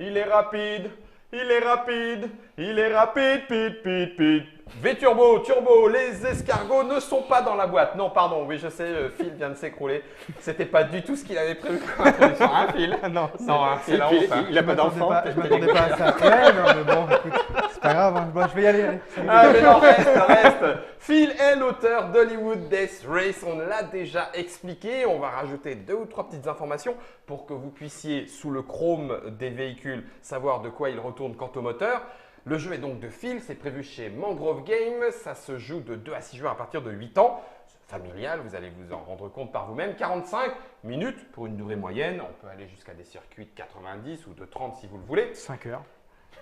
il est rapide, il est rapide, il est rapide, pit, pit, pit. V-Turbo, Turbo, les escargots ne sont pas dans la boîte. Non, pardon, oui, je sais, Phil vient de s'écrouler. C'était pas du tout ce qu'il avait prévu comme introduction. Hein, Phil? Non, c'est la honte. Hein. il a pas d'enfant. Je m'attendais pas à ça. Ouais, non, mais bon, écoute, c'est pas grave, hein. Bon, je vais y aller. Allez. Ah, mais non, reste. Phil est l'auteur d'Hollywood Death Race. On l'a déjà expliqué. On va rajouter 2 ou 3 petites informations pour que vous puissiez, sous le chrome des véhicules, savoir de quoi il retourne quant au moteur. Le jeu est donc de Phil, c'est prévu chez Mangrove Games, ça se joue de 2 à 6 joueurs à partir de 8 ans. C'est familial, vous allez vous en rendre compte par vous-même. 45 minutes pour une durée moyenne, on peut aller jusqu'à des circuits de 90 ou de 30 si vous le voulez. 5 heures.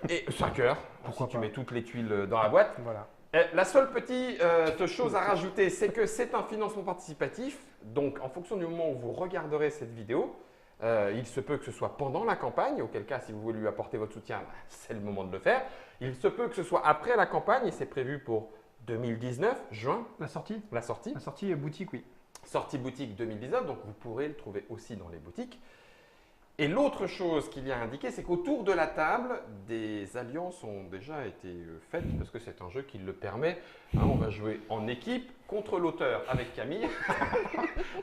Et 5 heures, pourquoi si tu pas. mets toutes les tuiles dans la boîte. Voilà. La seule petite chose à rajouter, c'est que c'est un financement participatif. Donc en fonction du moment où vous regarderez cette vidéo, il se peut que ce soit pendant la campagne, auquel cas si vous voulez lui apporter votre soutien, c'est le moment de le faire. Il se peut que ce soit après la campagne et c'est prévu pour 2019, juin, La sortie la sortie. La sortie boutique, oui. Sortie boutique 2019, donc vous pourrez le trouver aussi dans les boutiques. Et l'autre chose qu'il y a indiqué, c'est qu'autour de la table, des alliances ont déjà été faites parce que c'est un jeu qui le permet. Hein, on va jouer en équipe contre l'auteur avec Camille.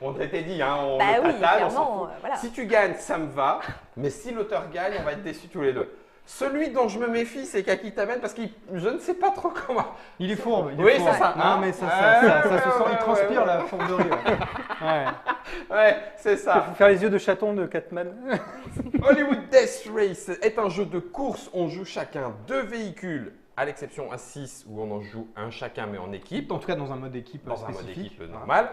On t'était dit, hein, on Bah le oui, tâtonne, on s'en clairement, fout. voilà. Si tu gagnes, ça me va, mais si l'auteur gagne, on va être déçus tous les deux. Celui dont je me méfie, c'est Kaki Tamen parce que je ne sais pas trop comment. Il est fourbe. Oui, c'est ça. Non, hein. mais ça Ouais, se sent, ouais, il transpire ouais. la fourberie. Ouais. Ouais, c'est ça. Faut faire les yeux de chaton de Catman. Hollywood Death Race est un jeu de course. On joue chacun 2 véhicules, à l'exception à 6 où on en joue un chacun mais en équipe. En tout cas, dans un mode équipe Dans un mode spécifique. équipe normal.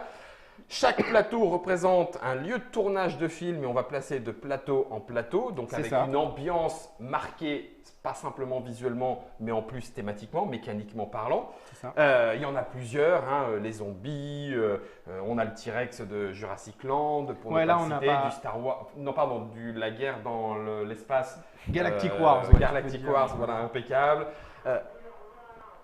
Chaque plateau représente un lieu de tournage de film et on va placer de plateau en plateau, donc C'est avec ça. une ambiance marquée, pas simplement visuellement, mais en plus thématiquement, mécaniquement parlant. C'est ça. Il y en a plusieurs, hein, les zombies, on a le T-Rex de Jurassic Land, pour Ouais, ne là, pas on n'a citer, pas- du Star Wars, non pardon, la guerre dans l'espace. Galactic Wars. ouais, Galactic tu peux Wars, dire. voilà, impeccable.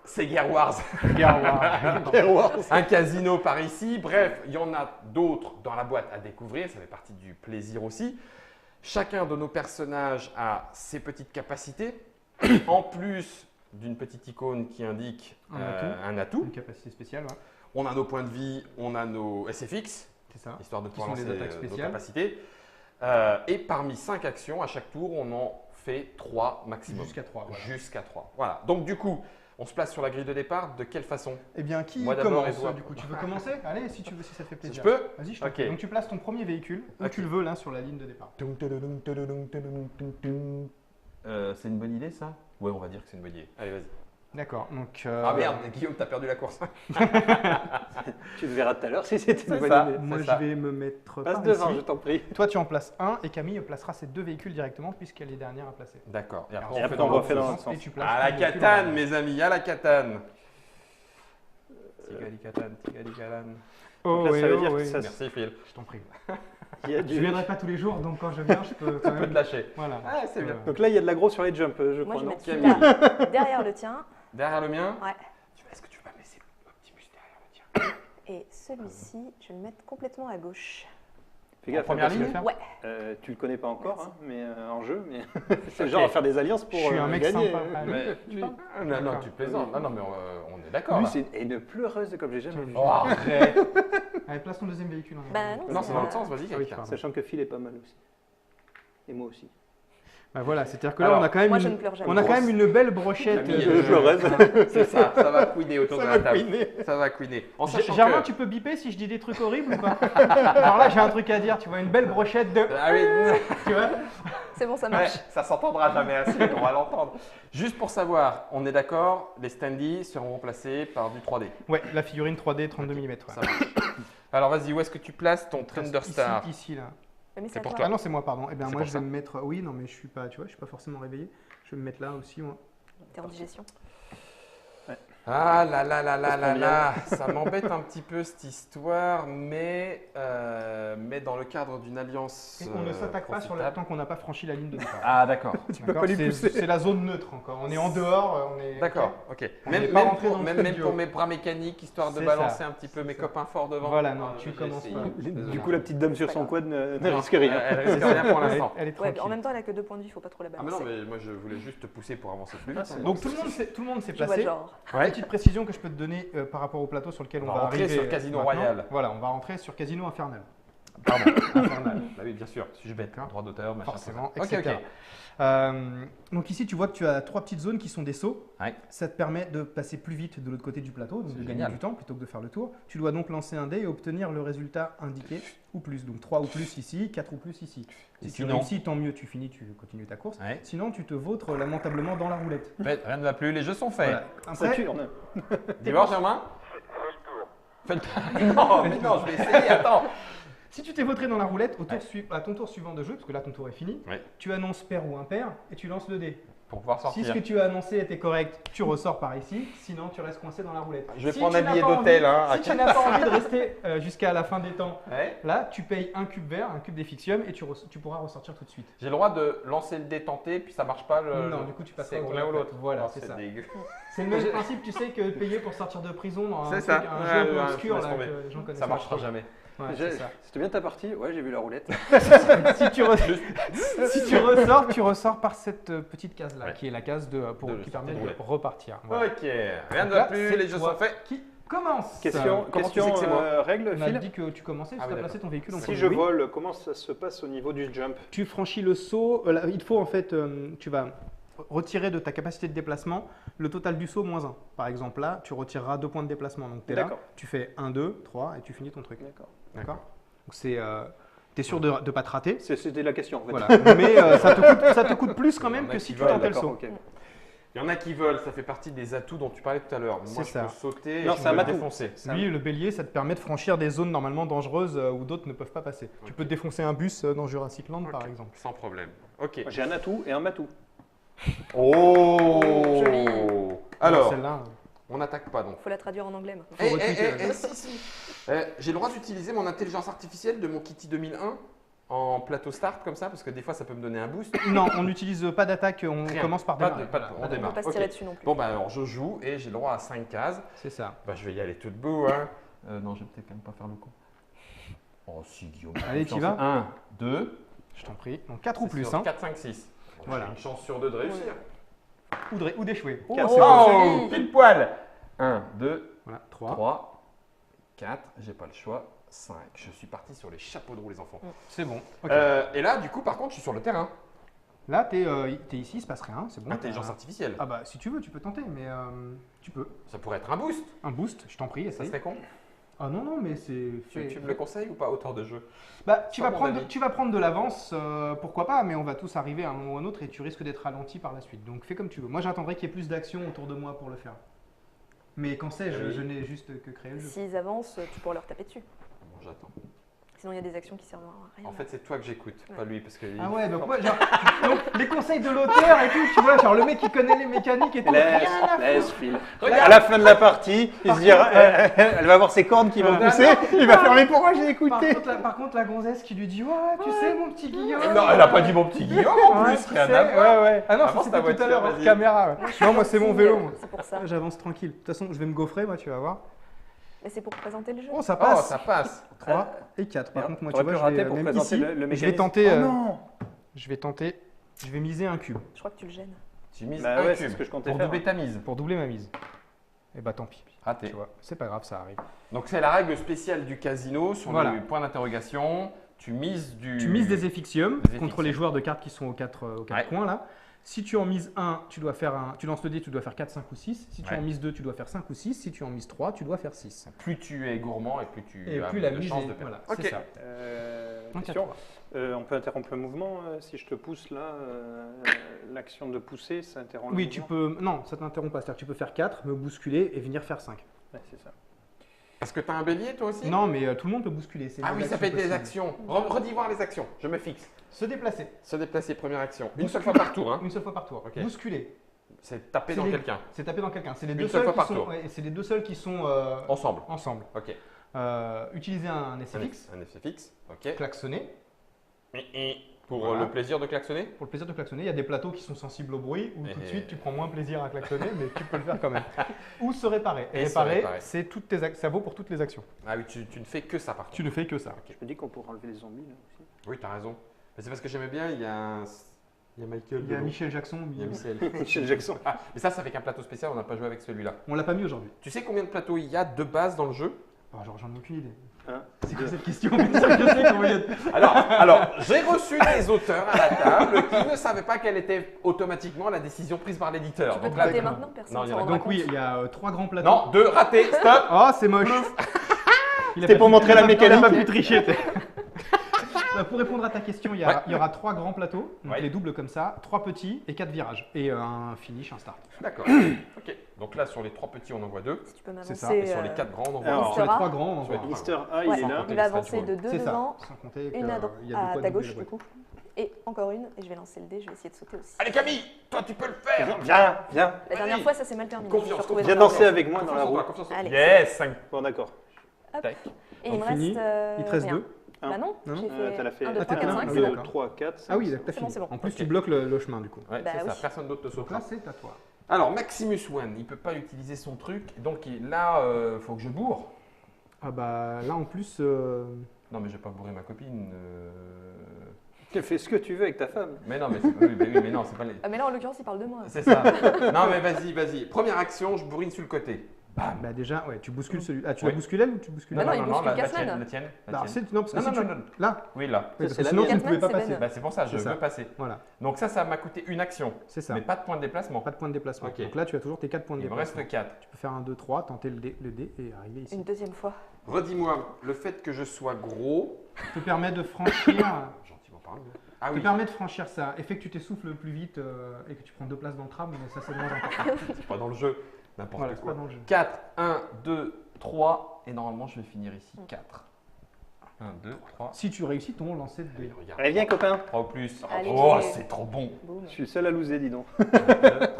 C'est Guerre Wars. Guerre Wars. Un casino par ici. Bref, il y en a d'autres dans la boîte à découvrir. Ça fait partie du plaisir aussi. Chacun de nos personnages a ses petites capacités. En plus d'une petite icône qui indique un atout. Une capacité spéciale, ouais. On a nos points de vie, on a nos SFX, C'est ça. histoire de Qui pouvoir sont lancer les attaques nos spéciales. capacités. Et parmi 5 actions, à chaque tour, on en fait 3 maximum. Jusqu'à 3. Voilà. Jusqu'à 3. Voilà. Donc du coup, on se place sur la grille de départ. De quelle façon? Eh bien, qui Moi d'abord, commence et toi. du coup? Tu veux commencer? Allez, si tu veux, si ça te fait plaisir. Je peux? Vas-y, je t'en Ok. prie. Donc, tu places ton premier véhicule où Ok. tu le veux, là, sur la ligne de départ. C'est une bonne idée ça? Ouais, on va dire que c'est une bonne idée. Allez, vas-y. D'accord. Donc, Ah merde, Guillaume, t'as perdu la course. Tu le verras tout à l'heure si c'était C'est une bonne ça. idée. moi, c'est je ça. vais me mettre Passe par devant, ici. je t'en prie. Toi, tu en places un et Camille placera ses 2 véhicules directement puisqu'elle est dernière à placer. D'accord. Et Alors, après, Et on après, fait on dans refait l'autre dans sens. l'autre Et sens. tu places À la ton véhicule catane, en- mes amis, à la catane. Tigali catane, tigali catane. Oh, Donc là, oui, ça veut oh, dire que oui. ça Merci Phil. Je t'en prie. il y a Je du- viendrai pas tous les jours, donc quand je viens, je peux quand Tu peux même. te lâcher. Voilà. Ah, c'est bien. Donc là, il y a de l'agro sur les jumps, je Moi, crois, je vais non mettre Camille. celui-là derrière le tien. Derrière le mien? Ouais. Est-ce que tu vas me laisser Optimus derrière le tien? Et celui-ci, je vais le mettre complètement à gauche. Fais En gaffe, première parce que, ligne? faire Ouais. tu le connais pas encore, Merci. hein, mais en jeu, mais c'est le Ok. genre à faire des alliances pour Je suis un mec gagner. sympa. hein. Mais- Tu parles Non, non, D'accord. tu plaisantes. Non, non, mais on est d'accord. Lui, là. c'est une pleureuse comme j'ai jamais vu. Oh, arrête. Allez, place ton deuxième véhicule. Bah non, Non, c'est dans l'autre sens, vas-y, Ah oui, quelqu'un. pardon. Sachant que Phil est pas mal aussi. Et moi aussi. Bah voilà, c'est-à-dire que là, Alors, on a quand même moi, une, je ne pleure jamais. on a quand même une belle brochette. Camille, Je pleureuse. C'est ça, ça va couiner autour de la table. couiner. Ça va couiner. En sachant Germain, que... tu peux biper si je dis des trucs horribles ou pas? Alors là, j'ai un truc à dire. Tu vois, une belle brochette de. Ah oui, Tu vois? C'est bon, ça ouais, marche. ça s'entendra jamais assez, on va l'entendre. Juste pour savoir, on est d'accord, les standees seront remplacés par du 3D. Ouais, la figurine 3D 32 mm. Ouais. Ça marche. Alors vas-y, où est-ce que tu places ton Thunderstar? Ici, là. Mais C'est à pour toi. toi. Ah non, c'est moi, pardon. Eh bien, C'est moi, pour je vais ça. me mettre. Oui, non, mais je suis pas, tu vois, je suis pas forcément réveillé. Je vais me mettre là aussi, moi. T'es en digestion. Ah là là là là Ça se là prend là, ça m'embête un petit peu cette histoire, mais dans le cadre d'une alliance Et on ne s'attaque pas sur le profitable. tant qu'on n'a pas franchi la ligne de départ. Ah d'accord, D'accord, pas lui c'est- pousser. C'est la zone neutre encore. On est en dehors, on est. d'accord, ok. On Même, n'est pas même rentré pour, dans le même studio. pour mes bras mécaniques, histoire de C'est balancer ça. un petit peu C'est mes ça. copains forts devant. Voilà, non, Ah, tu j'ai commences essayé. pas. Désolé. Du coup, la petite dame sur son quad ne Non, risque rien. Elle risque rien pour Elle est, l'instant. elle est Ouais, tranquille. en même temps, elle a que 2 points de vie, il faut pas trop la Ah mais balancer. non, mais moi je voulais juste te pousser pour avancer plus vite. hein. Donc tout le monde s'est Tu vois placé. le genre. Ouais. Petite précision que je peux te donner par rapport au plateau sur lequel On on, va va rentrer arriver sur Casino maintenant. Royal. Voilà, on va rentrer sur Casino Infernal. Pardon, infernal. Bah oui, bien sûr, suis-je bête, D'accord. droit d'auteur, machin. Forcément, tout ça. Ok, etc. ok. Donc ici, tu vois que tu as 3 petites zones qui sont des sauts. Ouais. Ça te permet de passer plus vite de l'autre côté du plateau, donc C'est de gagner génial. du temps plutôt que de faire le tour. Tu dois donc lancer un dé et obtenir le résultat indiqué ou plus. Donc 3 ou plus ici, 4 ou plus ici. Et Si tu sinon réussis, tant mieux, tu finis, tu continues ta course. Ouais. Sinon, tu te vautres lamentablement dans la roulette. Mais rien ne va plus, les jeux sont faits. Voilà. Après, Saturne. Dis-moi, Germain. Fais le tour. Non, mais non, je vais essayer, attends. si tu t'es vautré dans la roulette, à ton tour suivant de jeu, parce que là ton tour est fini, Ouais. tu annonces pair ou impair et tu lances le dé. Pour pouvoir Si ce sortir. que tu as annoncé était correct, tu ressors par ici, sinon tu restes coincé dans la roulette. Je vais Si prendre tu un n'as billet pas d'hôtel. envie- Hein. Si tu n'as pas envie de rester jusqu'à la fin des temps, Ouais. là tu payes un cube vert, un cube d'Effixium et tu pourras ressortir tout de suite. J'ai le droit de lancer le détenté, puis ça marche pas le. Non, du coup tu passeras c'est au l'un ou tour l'autre. Voilà, Oh, c'est ça. dégueu. C'est le même principe, tu sais, que payer pour sortir de prison dans un, C'est truc, ça. un Ouais, jeu un peu ouais, obscur laisse là, tomber. que les gens connaissent Ça pas marchera trop. jamais. Ouais, c'est ça. C'était bien ta partie. Ouais, j'ai vu la roulette. si, tu si tu ressors, tu ressors par cette petite case là, Ouais. qui est la case qui permet sortie de de roulette. repartir. Voilà. Ok, rien ne Donc là, va plus, c'est les jeux toi sont faits. Qui commence Question, comment tu sais que c'est moi règle, On a Phil. dit que tu commençais, Ah tu oui, as placé ton véhicule en Si premier. je Oui. vole, comment ça se passe au niveau du jump? Tu franchis le saut. Là, il faut en fait, tu vas retirer de ta capacité de déplacement le total du saut moins 1. Par exemple, là, tu retireras 2 points de déplacement. Donc, tu es là, D'accord. tu fais 1, 2, 3 et tu finis ton truc. D'accord. D'accord. Donc, c'est. Tu es sûr de ne pas te rater. C'était la question. En fait. Voilà. Mais ça te coûte plus quand Il y même en a que qui si tu veulent, tentais le D'accord, saut. ok. Il y en a qui veulent, ça fait partie des atouts dont tu parlais tout à l'heure. Moi, C'est je ça. peux sauter Non, et je c'est un peux atout. défoncer. Lui, le bélier, ça te permet de franchir des zones normalement dangereuses où d'autres ne peuvent pas passer. Tu peux te défoncer un bus dans Jurassic Land, par Ok, exemple. sans problème. Ok. J'ai un atout et un matou. Oh Joli. Alors, Celle-là, on n'attaque pas donc. Faut la traduire en anglais maintenant. Faut retweeter, Si. J'ai le droit d'utiliser mon intelligence artificielle de mon Kitty 2001 en plateau start comme ça, parce que des fois ça peut me donner un boost. non, on n'utilise pas d'attaque, on Rien. commence par Pas démarrer. de- pas de- Voilà, on On démarre. peut pas se Ok. tirer dessus non plus. Bon bah alors je joue et j'ai le droit à 5 cases. C'est ça. Bah je vais y aller tout debout hein. Non, je vais peut-être quand même pas faire le coup. Oh si Guillaume. Allez, t'y vas. 1, 2, Je t'en prie. Donc 4 ou plus, hein. 4, 5, 6. Voilà. J'ai une chance sur 2 de réussir. Ou d'échouer. Oh, Quatre. c'est bon. Oh, joli. pile poil. 1, 2, Voilà, 3. 3, 4, j'ai pas le choix. 5. Je suis parti sur les chapeaux de roue les enfants. C'est bon. Ok. Et là du coup par contre je suis sur le terrain. Là, t'es ici, il se passe rien, c'est bon. Intelligence artificielle. Ah bah si tu veux, tu peux tenter, mais tu peux. Ça pourrait être un boost. Un boost, je t'en prie, Ça essaye. serait con. Ah non, non, mais c'est. Tu me le conseilles ou pas autant de jeu? Bah, tu Sans vas, mon prendre, avis. tu vas prendre de l'avance, pourquoi pas, mais on va tous arriver à un moment ou à un autre et tu risques d'être ralenti par la suite. Donc fais comme tu veux. Moi j'attendrai qu'il y ait plus d'action autour de moi pour le faire. Mais quand sais-je, Oui. je n'ai juste que créé le jeu. S'ils avancent, tu pourras leur taper dessus. Bon, j'attends. Sinon, il y a des actions qui servent à rien. En fait, c'est toi que j'écoute, pas lui, parce que. Ah ouais, donc moi, genre, donc, les conseils de l'auteur et tout, tu vois, genre le mec qui connaît les mécaniques et tout. Laisse, rien à laisse, foutre. Phil. Regarde. À la fin de la partie, il se dira, elle va voir ses cornes qui vont Ah, pousser. Il va faire, mais pourquoi j'ai écouté? Par contre, la gonzesse qui lui dit, ouais, tu sais, mon petit Guillaume. Non, elle a pas dit mon petit Guillaume en Ouais, plus, tu rien sais, à voir. ouais. Ah non, Avance c'était ta tout à voiture, l'heure en vas-y. caméra. Ouais. Non, moi c'est mon vélo. Moi. C'est pour ça. J'avance tranquille. De toute façon, je vais me gaufrer, moi, tu vas voir. Mais c'est pour présenter le jeu. Oh, ça Oh, passe. ça passe. 3 et 4. Par contre, moi, tu T'aurais vois, pu je rater vais, pour même présenter ici, le je vais mécanisme. tenter. Oh non. Je vais miser un cube Je crois que tu le gênes. Tu mises Bah un ouais, c'est cube ce que je comptais pour faire. doubler ta mise. pour doubler ma mise. Et bah tant pis. Raté. Tu vois, c'est pas grave, ça arrive. Donc, c'est la règle spéciale du casino sur Voilà. le point d'interrogation. Tu mises Tu mises des effixiums Des contre les joueurs de cartes qui sont aux 4 Ouais. coins là. Si tu en mises 1, tu lances le dé, tu dois faire 4, 5 ou 6. Si tu Ouais. en mises 2, tu dois faire 5 ou 6. Si tu en mises 3, tu dois faire 6. Plus tu es gourmand et plus tu Et as plus la de mise chances est. de perdre. Voilà, c'est Ok. ça. Donc, Question. à toi. On peut interrompre le mouvement si je te pousse là. L'action de pousser, ça interrompt le Oui, mouvement. tu peux. Non, ça t'interrompt pas. C'est-à-dire que tu peux faire 4, me bousculer et venir faire 5. Ouais, c'est ça. Est-ce que tu as un bélier toi aussi? Non, mais tout le monde peut bousculer. c'est Ah des oui, ça actions fait des possibles. actions. Redis voir les actions. Je me fixe. Se déplacer. Se déplacer, première action. Une seule fois par tour. Hein. Une seule fois par tour. Ok. Bousculer. C'est taper C'est dans les- quelqu'un. C'est taper dans quelqu'un. C'est les Une deux seule seuls fois qui par sont. tour. Ouais, c'est les deux seuls qui sont Ensemble. ensemble. Ok. Utiliser un essai fixe, Un effet fixe. Ok. klaxonner. Pour Voilà. le plaisir de klaxonner. Pour le plaisir de klaxonner, il y a des plateaux qui sont sensibles au bruit où tout de Et- suite tu prends moins plaisir à klaxonner, mais tu peux le faire quand même. Ou se réparer. Et Et se réparer, réparer. c'est toutes tes ça vaut pour toutes les actions. Ah oui, tu ne fais que ça par contre. Tu ne fais que ça. Je me dis qu'on pourrait enlever les zombies là aussi. Oui, t'as raison. Mais c'est parce que j'aimais bien, il y a Michael. Il y a Delon. Michel Jackson. Il y a Michel. Michel Jackson. Ah, mais ça, c'est avec un plateau spécial, on n'a pas joué avec celui-là. On l'a pas mis aujourd'hui. Tu sais combien de plateaux il y a de base dans le jeu? Oh, genre, j'en ai aucune idée. Hein C'est quoi cette question? Bien sûr que je sais combien il y a. Alors, j'ai reçu des auteurs à la table qui ne savaient pas quelle était automatiquement la décision prise par l'éditeur. Tu peux te Donc là, rater d'accord. maintenant, personne Non, ne il y s'en en a- rendra Donc oui, compte. il y a 3 grands plateaux. non, 2 ratés, stop. Oh, c'est moche. Il a C'était pas pour pu- montrer il a la pas- mécanique. Il a pas pu tricher. Pour répondre à ta question, il y aura 3 grands plateaux, donc Ouais. les doubles comme ça, 3 petits et 4 virages. Et un finish, un start. D'accord. Ok. Donc là, sur les 3 petits, on en voit 2. Si tu peux C'est ça. m'avancer. Et sur les 4 grands, on en voit Alors, un. Sur les Sera. 3 grands, on Sur les voit. Mister A, il Ouais. est là. Il va avancer de 2 C'est ça, devant, sans compter une à, qu'il y a deux à poids ta de gauche double du coup. Et encore une, et je vais lancer le dé, je vais essayer de sauter aussi. Allez Camille, toi tu peux le faire. Viens, viens. La dernière Vas-y. fois, ça s'est mal terminé. je me suis Confiance, retrouvée Viens dans la danser merde. avec moi dans la roue. Confiance en toi. Allez. Yes, 5. Bon, d'accord. Tac. Et il me On finit. reste. Il te reste rien. 2. Bah non, Non, non. j'ai T'as la fait fait 1, 2, Ah, 3, t'as 4, fait 5, un, c'est deux, bon. 2, 3, 4. Ah oui, t'as C'est fini. bon, c'est bon. En plus, Ok. tu bloques le chemin du coup. Ouais, Bah c'est ça. oui. Personne d'autre te Donc sautera. là, c'est à toi. Alors Maximus One, il peut pas utiliser son truc, donc là, faut que je bourre. Ah bah là en plus. Non mais je vais pas bourrer ma copine. Tu fais ce que tu veux avec ta femme. Mais non, mais oui, mais non, c'est pas les. Ah, mais là, en l'occurrence, il parle de moi. C'est ça. Non mais vas-y. Première action, je bourrine sur le côté. Bam. Bah déjà, ouais, tu bouscules celui. Ah, tu Oui. l'as bousculé elle ou tu bouscules Bah elle non, il bouscule la Casman. tienne, la tienne. la Alors, tienne. c'est- non, parce que Non, si non, tu- non, non. Là, Oui, là. oui, parce c'est que la sinon mienne. tu ne pouvais pas Catman, c'est passer. Ben. Bah, c'est pour ça, je C'est ça. veux passer. Voilà, Donc ça m'a coûté une action, c'est ça. mais pas de point de déplacement. Pas de point de déplacement. Ok. Donc là, tu as toujours tes 4 points de Il me déplacement. reste 4. Tu peux faire un 2, 3, tenter le dé et arriver ici. Une deuxième fois. Redis-moi, le fait que je sois gros. Te permet de franchir. Gentiment parlé. Ah te oui, permet de franchir ça. Effet que tu t'essouffles plus vite et que tu prends 2 places dans le tram, mais ça c'est moins important. c'est pas dans le jeu. N'importe Voilà, c'est quoi. pas dans le jeu. 4, 1, 2, 3. Et normalement, je vais finir ici. 4. 1, 2, 3. Si tu réussis ton lancer de dé. Regarde. Allez, viens, copain. 3 ou plus. Allez, Oh, j'ai- c'est trop bon. Boum. Je suis le seul à loser, dis donc. 2,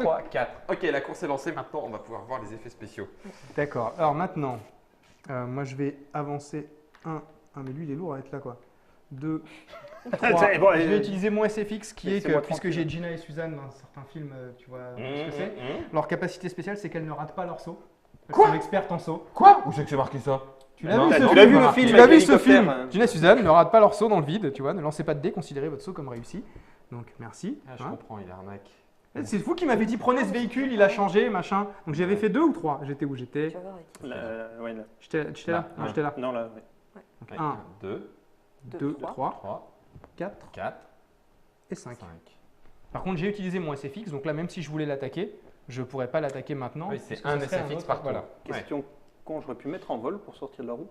3, 4. Ok, la course est lancée. Maintenant, on va pouvoir voir les effets spéciaux. D'accord. Alors maintenant, moi je vais avancer 1. Ah, mais lui il est lourd à être là quoi. 2, 3. C'est bon, Je vais allez. utiliser mon SFX qui est que, Laissez-moi puisque tranquille. j'ai Gina et Suzanne dans certains films, tu vois ce Mmh, que c'est. Leur capacité spéciale, c'est qu'elles ne ratent pas leur saut. Elles Quoi sont expertes en saut. Quoi? Où c'est que c'est marqué ça? Tu l'as Non, vu t'as- ce tu film l'as vu le film Tu l'as vu ce l'hélicoptère, film hein. Gina et Suzanne ne ratent pas leur saut dans le vide, tu vois. Ne lancez pas de dés, considérez votre saut comme réussi. Donc merci. Ah, je hein. comprends, il arnaque. C'est vous qui m'avez dit prenez ce véhicule, il a changé, machin. Donc j'avais fait 2 ou 3. J'étais où j'étais? Tu vas voir avec qui. Là, ouais, là. J'étais là. Là, Non, ouais. j'étais là. Non, là, ouais. Donc, 1, 2, 2, 3. 3, 3, 4 4, et 5. 5. Par contre, j'ai utilisé mon SFX, donc là, même si je voulais l'attaquer, je ne pourrais pas l'attaquer maintenant. Oui, c'est puisque un ce serait SFX autre- par tour. Voilà. Ouais. Question con, j'aurais pu mettre en vol pour sortir de la roue.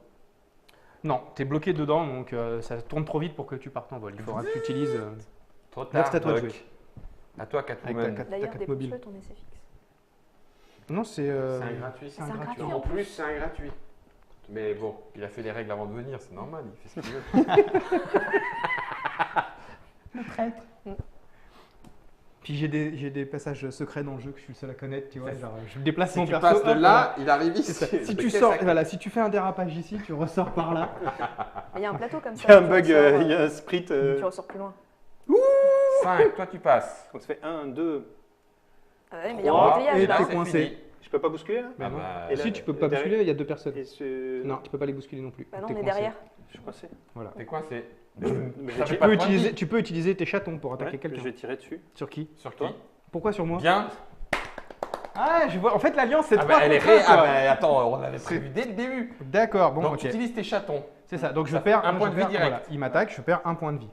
Non, tu es bloqué dedans, donc ça tourne trop vite pour que tu partes en vol. Il faudra que tu utilises. Trop Là, tard. c'est à toi de Doc. jouer. À toi, Avec ta Catwoman. carte. D'ailleurs, carte mobile. dépose-le ton essai fixe. Non, c'est. C'est un gratuit. c'est un C'est un gratuit. gratuit. En plus, c'est un gratuit. Mais bon, il a fait les règles avant de venir, c'est normal, il fait ce qu'il veut. Puis j'ai des passages secrets dans le jeu que je suis le seul à connaître, tu vois. Genre, je me déplace Si mon tu perso. passes de hop, là, il arrive c'est ici. ça. Si Mais tu qu'est-ce sors, que- voilà, si tu fais un dérapage ici, tu ressors par là. Mais il y a un plateau comme Il ça. y a un tu bug, ressors, il y a un sprint. Tu ressors plus loin. 5, toi tu passes. On se fait 1, 2. Ah ouais, mais il y a un Trois, embouteillage et là. t'es c'est coincé. fini. Je peux pas bousculer là Mais Ah non. bah, Et là- Si tu peux pas derrière- bousculer, il y a 2 personnes. Et ce... Non, tu peux pas les bousculer non plus. Bah non, T'es on est coincé. derrière. Je suis coincé. Voilà. T'es coincé. Mais Ça tu fait Tu pas peux, de point de utiliser, vie. tu peux utiliser tes chatons pour attaquer Ouais, quelqu'un. je vais tirer dessus. Sur qui? Sur qui? Toi. Pourquoi sur moi? Bien. Ah, je vois. En fait, l'alliance, c'est Ah trois bah, elle est contre un, ré... Ah quoi. bah attends, on avait prévu dès le début. D'accord, bon, Donc ok. tu utilises tes chatons. C'est ça. Donc je Ça fait perds un point de vie perds- direct. voilà. Il m'attaque, je perds un point de vie.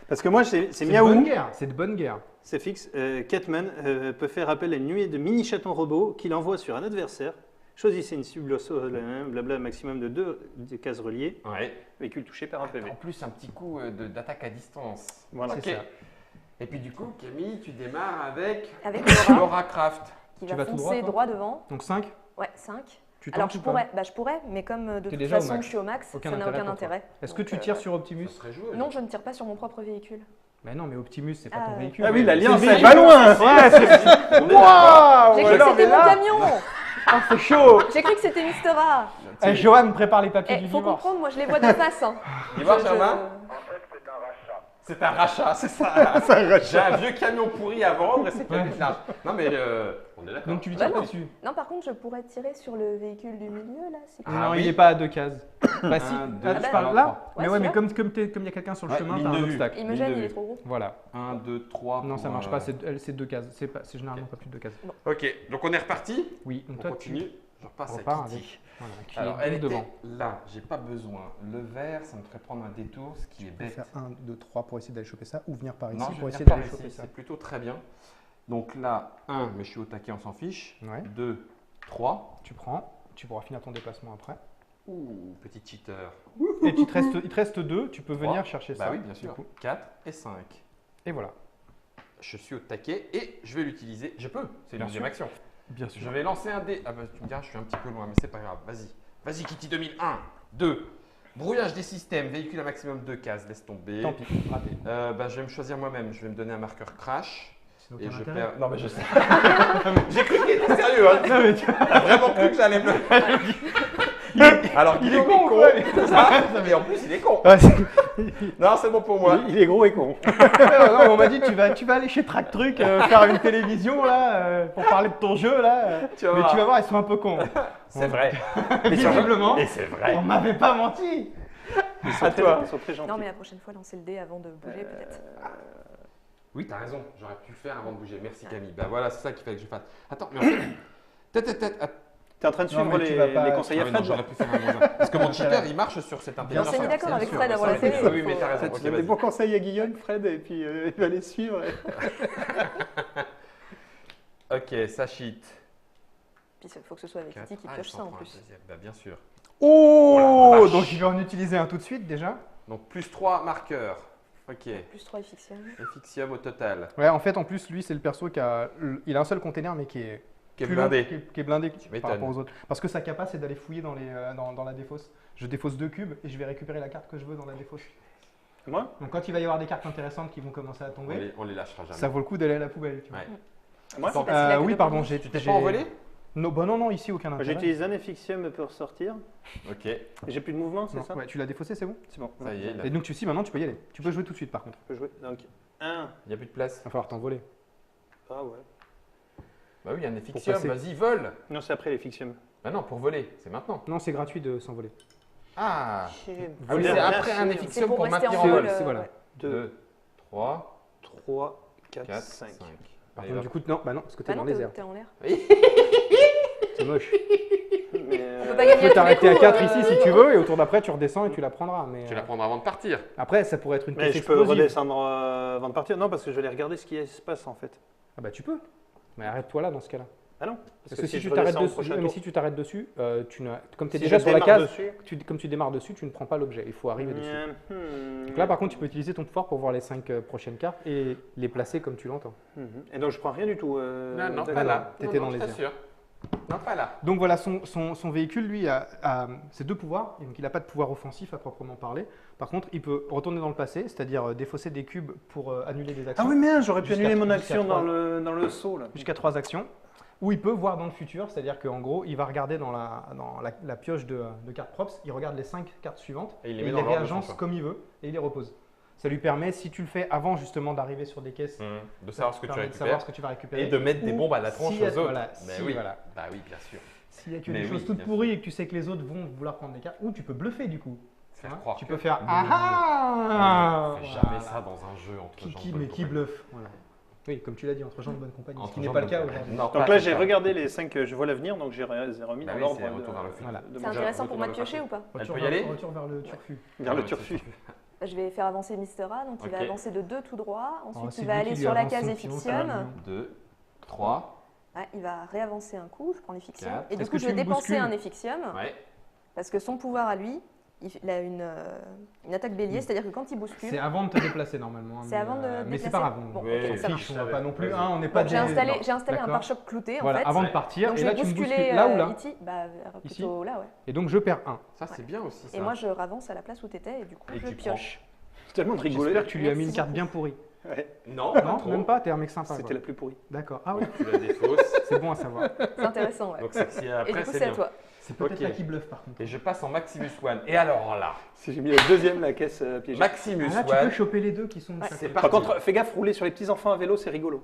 Parce que moi, c'est C'est de bonne Miaou. guerre. C'est de bonne guerre. C'est fixe. Catman peut faire appel à une nuée de mini chatons robots qu'il envoie sur un adversaire. Choisissez une cible au sol, blabla, maximum de 2 cases reliées. Ouais. Véhicule touché par un PV. En plus, un petit coup d'attaque à distance. Voilà. Ok. C'est ça. Et puis du coup, Camille, tu démarres avec Avec Laura Laura Craft. qui Tu va vas tout foncer droit, droit devant. Donc 5. Ouais, 5. Tu Alors tentes je ou pas? pourrais, je pourrais, mais comme de T'es toute déjà au façon max. je suis au max, Aucun ça n'a intérêt aucun pour toi. intérêt. Est-ce que Donc, tu tires ouais. sur Ça Optimus? serait joué. Non, je ne tire pas sur mon propre véhicule. Mais non, mais Optimus, c'est pas ton Ah, véhicule. Ah oui, l'alliance, C'est elle le va loin. Ouais, c'est. On est Waouh J'ai cru ouais, que non, c'était mais mon là- camion. Ah, c'est chaud. J'ai cru que c'était Mister A. Eh, Johan prépare les papiers du Faut divorce. comprendre, moi je les vois de face. Hein. Divorce, Je- Germain C'est un rachat, c'est ça. J'ai un vieux camion pourri à vendre et c'est pas de l'argent. Non mais on est d'accord. Donc tu lui Bah tires pas non. dessus. Non, par contre, je pourrais tirer sur le véhicule du milieu là. Ah non, oui. il est pas à 2 cases. Bah si, Un, deux, ah, tu trois, parles trois. là. Ouais, Mais ouais, mais celui-là. comme il y a quelqu'un sur le Ouais, chemin, ligne t'as de un vue. obstacle. Il me Ligne gêne, de il est vue. trop gros. Voilà. 1, 2, 3. Non, ça marche pas, c'est 2 cases. C'est généralement pas plus de 2 cases. Ok, donc on est reparti. Oui, donc On toi, continue. Je repasse on à repart Kitty. avec. Voilà, qui Alors, est elle était devant. là, j'ai pas besoin. Le vert, ça me ferait prendre un détour, ce qui est Tu peux bête. faire 1, 2, 3 pour essayer d'aller choper ça ou venir par ici Non, je pour vais essayer venir par d'aller ici, choper ça. c'est plutôt très bien. Donc là, 1, mais je suis au taquet, on s'en fiche. Ouais. 2, 3. Tu prends, tu pourras finir ton déplacement après. Ouh, petit cheater. Et il te reste 2, tu peux venir Trois. chercher ça. Bah oui, bien du sûr. coup. 4 et 5. Et voilà. Je suis au taquet et je vais l'utiliser. Je peux, c'est une Bien deuxième sûr. action. Bien Je vais lancer un dé. Ah bah tu me diras, je suis un petit peu loin, mais c'est pas grave. Vas-y. Vas-y, Kitty 2001. 2. Brouillage des systèmes, véhicule à maximum 2 cases, laisse tomber. Tant pis, raté. Bah, je vais me choisir moi-même. Je vais me donner un marqueur crash. C'est Et aucun je intérêt. perds. Non, mais je sais. J'ai cru qu'il était sérieux. Hein. Non, mais tu- T'as vraiment cru que j'allais me. Alors qu'il est con, ça, mais en plus il est con. Ah, c'est- Non, c'est bon pour moi. Il est gros et con. non, on m'a dit tu vas aller chez Track Truc faire une télévision là pour parler de ton jeu là. Tu vas Mais voir. tu vas voir, ils sont un peu cons. C'est vrai. Visiblement, Et c'est vrai. on m'avait pas menti. Ils sont, À très, toi. ils sont très gentils. Non, mais la prochaine fois, lancer le dé avant de bouger peut-être. Oui, t'as raison. J'aurais pu le faire avant de bouger. Merci Camille. Bah voilà, c'est ça qu'il fallait que je fasse. Attends, mais en fait. Tête. T'es en train de Non, suivre mais tu vas pas- les conseils Ah à oui, non, Fred. j'aurais pu faire un moins un. Parce que mon cheater, il marche sur cette intelligence. On s'est mis d'accord artificielle, avec sûr, Fred mais avant ça, la télé, Oui, mais faut- t'as raison. Tu Ok, donnes des vas-y. bons conseils à Guillaume, Fred, et puis il va les suivre. Ok, ça cheat. Puis il faut que ce soit avec Kitty qui pioche ça en plus. Bah bien sûr. Oh, Oh la vache. donc je vais en utiliser un tout de suite déjà. Donc plus 3 marqueurs. Ok. Plus 3 effixium. Effixium au total. Ouais, en fait, en plus, lui, c'est le perso il a un seul container, mais qui est Qui est plus long, blindé. qui est blindé m'étonnes. par rapport aux autres. Parce que sa capa, c'est d'aller fouiller dans la défausse. Je défausse 2 cubes et je vais récupérer la carte que je veux dans la défausse. Moi Donc quand il va y avoir des cartes intéressantes qui vont commencer à tomber, On les lâchera jamais. ça vaut le coup d'aller à la poubelle. Tu vois. Ouais. Moi C'est parce qu'il a que oui, deux pardon, points. j'ai. Tu t'es j'ai- pas envolé Non, bah non, ici aucun Moi, intérêt. j'utilise un effixium pour sortir. Ok. Et j'ai plus de mouvement, c'est Non, ça ouais, tu l'as défaussé, c'est bon. C'est bon. Ça y est, là. Et donc si maintenant tu peux y aller. Tu peux jouer tout de suite par contre. Je peux jouer. Donc, 1. Il n'y a plus de place. Il va falloir t'envoler. Ah ouais. Bah oui, il y a un effixium. passer. Vas-y, vole. Non, c'est après l'effixium. Bah non, pour voler, c'est maintenant. Non, c'est gratuit de s'envoler. Ah. Voler, Ah oui, c'est après un C'est effixium pour pour rester maintenir en en vol. vol. C'est voilà. ouais. 2, 3, 3, 4, 4, 5. 5. Par contre, du coup, non, bah non, parce que t'es Bah dans non, les airs. t'es en l'air. C'est moche. Mais, On peut pas gagner Tu peux à tous les t'arrêter à coups, 4 ici si tu veux, et au tour d'après, tu redescends et tu la prendras. Mais Tu la prendras avant de partir. après, ça pourrait être une mais pièce je peux explosive. redescendre avant de partir. Non, parce que je vais aller regarder ce qui se passe en fait. Ah bah tu peux. Mais arrête-toi là dans ce cas-là. Ah non Parce que si je tu t'arrêtes redescends au dessus, prochain mais tour. si tu t'arrêtes dessus, comme tu es Si déjà je sur la démarre case, dessus. comme tu démarres dessus, tu ne prends pas l'objet. Il faut arriver dessus. Mhm. Donc là, par contre, tu peux utiliser ton pouvoir pour voir les 5 prochaines cartes et les placer comme tu l'entends. Mhm. Et donc je prends rien du tout. Non, non, d'accord. pas là. T'étais Non, dans je les t'assure. Non, pas là. Donc voilà, son véhicule, lui, a ses 2 pouvoirs. Donc il n'a pas de pouvoir offensif à proprement parler. Par contre, il peut retourner dans le passé, c'est-à-dire défausser des cubes pour annuler des actions. Ah oui, merde, j'aurais pu Jusqu'à annuler mon jusqu'à action trois. dans le saut là. Jusqu'à 3 actions. Ou il peut voir dans le futur, c'est-à-dire qu'en gros, il va regarder dans la pioche de cartes props, il regarde les 5 cartes suivantes Et il les et met il dans les l'ordre de son réagence choix. comme il veut et il les repose. Ça lui permet, si tu le fais avant justement d'arriver sur des caisses, De savoir ce que tu permet de récupères. savoir ce que tu vas récupérer. Et de mettre des Ou bombes à la tronche s'il y a- aux autres. voilà, Mais si, oui. voilà. Bah oui, bien sûr. S'il y a que Mais des oui, choses toutes bien pourries et que tu sais que les autres vont vouloir prendre des cartes, ou tu peux bluffer du coup. Faire Hein, croire tu que- peux faire Non, ah On fait voilà. jamais ça dans un jeu entre gens de bonne Mais qui compagnie. bluffe voilà. Oui, comme tu l'as dit, entre gens de bonne compagnie, ce Entre qui n'est gens pas de le cas bonne aujourd'hui. compagnie. Non, Donc pas là j'ai ça. regardé les 5, je vois l'avenir, donc j'ai remis Bah dans oui, l'ordre c'est retour vers le futur. Voilà. C'est intéressant pour moi de piocher ou pas Elle Retour peut y vers- aller Retour vers le turfu. vers le turfu. Bah, je vais faire avancer Mister A, donc il va Ok. avancer de 2 tout droit. Ensuite, Oh, c'est il va lui aller qui lui sur la avance case son pion, ça va effixium. bien. 2, 3. Ouais, il va réavancer un coup, je prends l'effixium. Quatre. Et du Est-ce coup, que je vais tu me dépenser bouscules un effixium Ouais. parce que son pouvoir à lui, il a une attaque bélier, c'est-à-dire que quand il bouscule, C'est avant de te déplacer normalement. hein, C'est avant de te Mais c'est déplacer. pas grave. Bon, Oui, ok, ça triche, marche. on va pas non plus. Vas-y. Hein, on n'est pas Donc, j'ai des- installé, non. j'ai installé un D'accord. pare-choc clouté en Voilà, fait. avant de Ouais. partir. Donc Et je là, vais tu me bousculer bouscules là ou là E.T. Bah, Ici plutôt là, ouais. Et donc je perds 1. Ça, c'est bien aussi. Ça. Et moi, je ravance à la place où t'étais et du coup, Et je tu pioche. C'est tellement de rigoler. J'espère que tu lui as mis une Merci carte beaucoup. bien pourrie. Ouais, Non, pas Non, trop. même pas, t'es un mec sympa. c'était quoi. la plus pourrie. D'accord. Ah ouais, Tu la défausses. c'est bon à savoir. C'est intéressant, ouais. Donc si Et après, du coup, c'est c'est à bien. toi. C'est peut-être Ok. là qui bluffe par contre. Et je passe en Maximus One. Et alors là, Si j'ai mis la deuxième, la caisse piégée. Maximus Ah là, tu peux One, choper les deux qui sont de Ouais. chaque c'est côté. parti. Par contre, fais gaffe, rouler sur les petits enfants à vélo, c'est rigolo.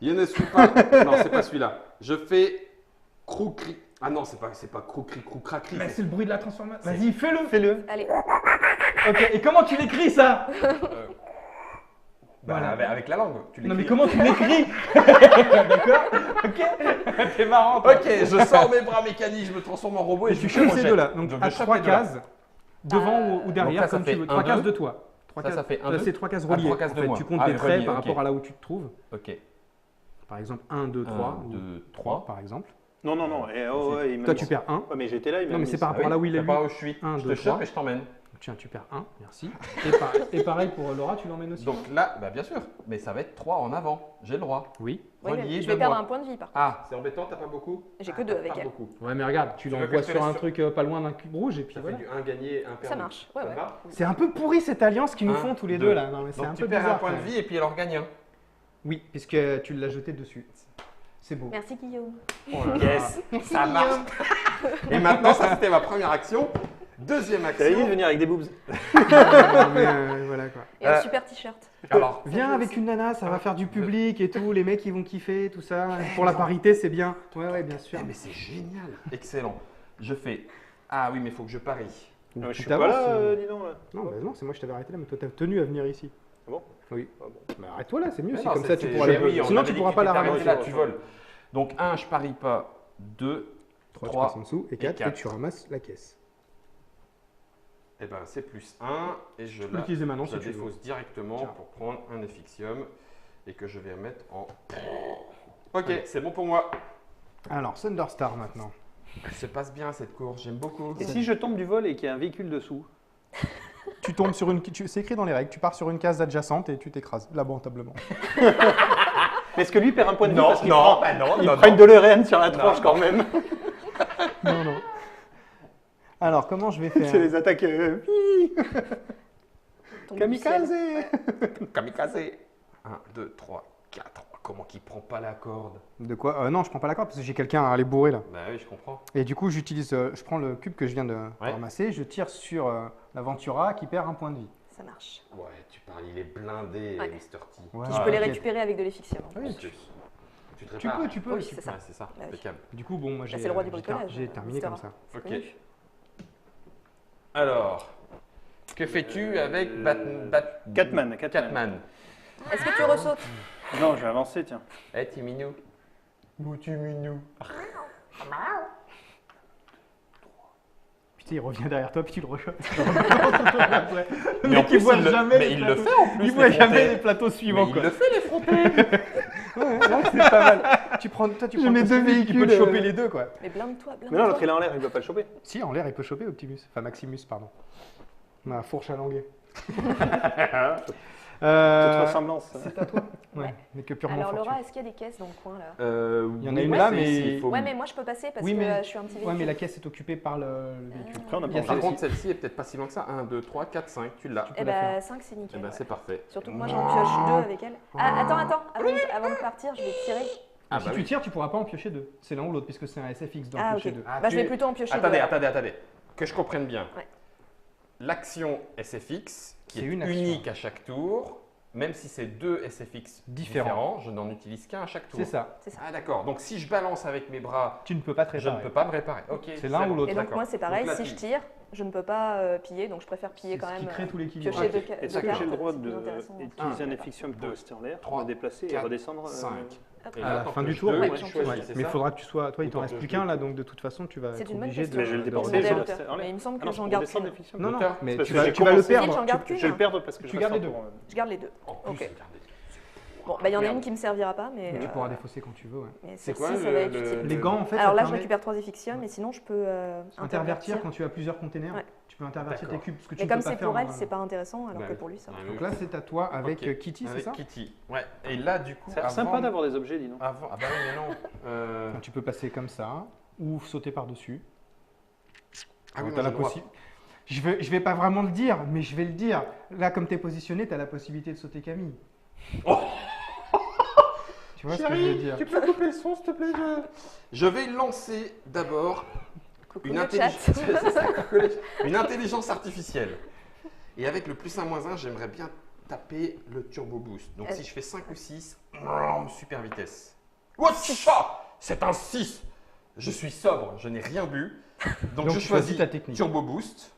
Je ne suis pas. Non, c'est pas celui-là. Je fais crou-cri. Ah non, c'est pas crou-cri, crou-cracri. Bah, c'est- c'est le bruit de la transformation. Vas-y, fais-le. Fais-le. Allez, Ok, et comment tu l'écris ça? Bah, Voilà. avec la langue. Tu Non mais l'écris. comment tu l'écris? D'accord. Ok. T'es marrant. toi. Ok, je sors mes bras mécaniques, je me transforme en robot et Et je tu me chopes ces projette. deux-là. Donc à je chope 3 les deux là. cases, devant ou Donc derrière, là, ça comme tu fait veux. un, 3 cases deux. de toi. Trois Ça, cases- ça fait un, deux. C'est 3 cases Ah, reliées. 3 cases En de fait, moi. tu comptes Ah, tes traits reliées, par ok. rapport à là où tu te trouves. Ok. Par exemple, 1, 2, 3. 1, 2, 3 3. par exemple. Non, non, non. Et, oh, ouais, il m'a Toi mis tu ça. perds 1. Ouais, mais j'étais là, il m'a Non, mais mis c'est ça. par rapport à là où il est C'est pas lui. où je suis. Un, Je deux, te chope trois. et je t'emmène. Tiens, tu perds 1, merci. Et pareil pour Laura, tu l'emmènes aussi. Donc là, bah bien sûr, mais ça va être 3 en avant. J'ai le droit. Oui. ouais, mais Relié je de vais perdre moi. un point de vie par contre. Ah, c'est embêtant, t'as pas beaucoup J'ai Ah, que deux t'as avec pas elle. beaucoup. Ouais, mais regarde, tu Tu veux l'envoies que je te sur un laisse truc pas loin d'un cube rouge et puis Ça voilà. fait du 1 gagné, 1 perdu. Ça marche, ouais, Ça ouais. va C'est un peu pourri cette alliance qu'ils nous Un, font tous les deux. deux là. Non, mais c'est Donc un tu peu perds bizarre. un point de quand même. vie et puis elle en gagne un. Oui, puisque tu l'as jeté dessus. C'est beau. Merci Guillaume. Yes, ça marche. Et maintenant, ça c'était ma première action. Deuxième T'avais dit de action. venir avec des boobs. Mais, voilà quoi. Et un super t-shirt. Alors, Viens joue avec aussi. une nana, ça va faire du public et tout, les mecs ils vont kiffer, tout ça. Pour la parité, c'est bien. Ouais, ouais, bien sûr. eh, mais c'est génial. Excellent. Je fais. Ah oui, mais il faut que je parie. Non, mais je Tu suis pas t'avances, là, dis donc. Là. Non, bah non, c'est moi je t'avais arrêté là, mais toi t'as tenu à venir ici. Ah bon Oui. Ah bon. Bah arrête-toi là, c'est mieux, Mais c'est non, comme ça tu c'est- pourras mais la... oui, on Sinon avait tu dit pourras que pas la t'étais ramasser. arrêté là, tu voles. Donc 1, je parie pas. 2, 3, tu 3, passes en dessous, et 4, et quatre. tu ramasses la caisse. et ben c'est plus 1 et je Tu peux la, l'utiliser maintenant je la si tu veux. défausse directement Tiens. pour prendre un effixium et que je vais mettre en. Ok, c'est bon pour moi. Alors, Thunderstar maintenant. Elle se passe bien cette course, j'aime beaucoup. Et si je tombe du vol et qu'il y a un véhicule dessous? Tu tombes sur une... C'est écrit dans les règles, tu pars sur une case adjacente et tu t'écrases, lamentablement. Est-ce que lui perd un point de vue Non, parce qu'il non, prend, bah non, il non, prend une non. DeLorean sur la tranche quand même? Non, non. Alors, comment je vais faire C'est les attaques Tombe du kamikaze. ciel. Kamikaze. 1, 2, 3, 4. Comment qu'il prend pas la corde? De quoi Non, je prends pas la corde parce que j'ai quelqu'un à aller bourrer là. Bah oui, je comprends. Et du coup, j'utilise, je prends le cube que je viens de ramasser, je tire sur la Ventura qui perd un point de vie. Ça marche. Ouais, tu parles, il est blindé, Ouais. Mr. T. Ouais. Puis je peux les ok. récupérer avec de l'effixium. Oui, Tu te tu prépares. peux, tu peux. Oui, tu c'est peux. ça. Ouais, c'est ça, Bah oui. impeccable. Du coup, bon, moi j'ai c'est le roi du j'ai bricolage, j'ai terminé Mister comme ça. C'est Ok. connu. Alors, que fais-tu avec Catman. Catman? Est-ce que tu ressautes? Non, je vais avancer, tiens. Eh, Timinou. Où tu minou? Putain, il revient derrière toi, puis tu le rechopes. Le Mais en mec, il plus, voit il le- jamais mais les il le plateaux. fait en plus. Il voit les jamais frontés. les plateaux suivants, Mais quoi. il le fait les frontés. Ouais, là, c'est pas mal. Tu prends Je ton mets deux Optimus, il peut véhicules, te choper les deux, quoi. Mais blinde-toi, Mais non, l'autre il blinde-toi. est en l'air, il ne va pas le choper. Si, en l'air, il peut choper Optimus. Enfin, Maximus, pardon. Ma fourche à languer. Toute ressemblance. C'est à toi. Ouais, Ouais. mais que purement Alors fortuit. Laura, est-ce qu'il y a des caisses dans le coin là? Il y en a oui, une mais là, c'est- mais- il faut- Ouais, mais moi je peux passer parce Oui, que mais- je suis un petit Ouais, véhicule. mais la caisse est occupée par le véhicule. Après, on a Il y a pas Par celle-ci. contre, celle-ci est peut-être pas si loin que ça. 1, 2, 3, 4, 5. Tu l'as. peux Eh la bah faire. 5 c'est Eh nickel. ben, ouais. c'est parfait. Surtout que moi j'en pioche 2 avec elle. Ah, attends, avant de partir, je vais tirer. Ah, Si bah tu oui. tires, tu pourras pas en piocher deux. C'est l'un ou l'autre, puisque c'est un SFX dans Ah, piocher ok. deux. Ah, Bah, je tu- vais plutôt en piocher Attendez, 2. attendez. Que je comprenne bien. Ouais. L'action SFX, qui C'est est une action. unique à chaque tour, même si c'est deux SFX différents, je n'en utilise qu'un à chaque tour. C'est ça. C'est ça. Ah d'accord, donc si je balance avec mes bras, Tu ne peux pas te je ne réparer. peux pas me réparer. Ok. C'est l'un ou l'autre. Et donc d'accord. moi c'est pareil, Donc là, si tu- je tire, je ne peux pas piller, donc je préfère piller C'est quand ce qui même. crée tout l'équilibre. Piocher Ok. deux Est-ce deux que cartes, j'ai le droit c'est plus intéressant. d'utiliser Un, un effixium pour deux, rester en l'air, trois, me déplacer et quatre, redescendre 5. Hop. Et À la t'en fin du pioches tour, deux, ouais. et tu choisis, Ouais. c'est Mais il ça faudra que tu sois. Toi, il Ou t'en t'en reste plus pioches qu'un deux. là, donc de toute façon, tu vas C'est être une bonne obligé question. Mais je vais le de dépenser. Demander à je l'auteur. reste en l'air. Mais il me semble Ah que non, j'en pour garde redescendre qu'une. l'effixium. Non, non, L'auteur. mais Parce tu que vas, j'ai tu vas le commencé- perdre. J'en garde qu'une. Je vais le perdre parce que je Tu reste gardes les en deux. tour. Je garde les deux. En plus, Ok. regardez. Bon, bah il y en a Merde. une qui me servira pas, mais. Tu pourras défausser quand tu veux. Ouais. Mais C'est celle-ci, quoi ça va être utile. Les gants, en fait, Alors ça là, te je permet récupère 3 effixiums, mais sinon je peux intervertir quand tu as plusieurs containers. Ouais. Tu peux intervertir tes D'accord. cubes. Ce que tu Mais ne comme peux pas c'est faire pour elle, en- c'est pas intéressant, alors Bah que oui. pour lui, ça va. Ouais, Donc là, c'est à toi avec Ok. Kitty, c'est Avec ça Kitty. Ouais. Et là, du coup, Ça a l'air avant- sympa d'avoir des objets, dis donc. Avant... Ah bah oui, mais non. Tu peux passer comme ça ou sauter par-dessus. Ah oui, T'as moi, la j'ai le droit. Je vais pas vraiment le dire, mais je vais le dire. Là, comme tu es positionné, tu as la possibilité de sauter Camille. Tu vois ce que je veux dire? tu peux couper le son, s'il te plaît. Je vais lancer d'abord Coucou une le intelligence... chat. C'est ça, une intelligence artificielle. Et avec le +1/-1, j'aimerais bien taper le turbo boost. Donc si je fais 5 ou 6, super vitesse. Watcha! C'est un 6. Je suis sobre, je n'ai rien bu. Donc je tu choisis ta technique. turbo boost.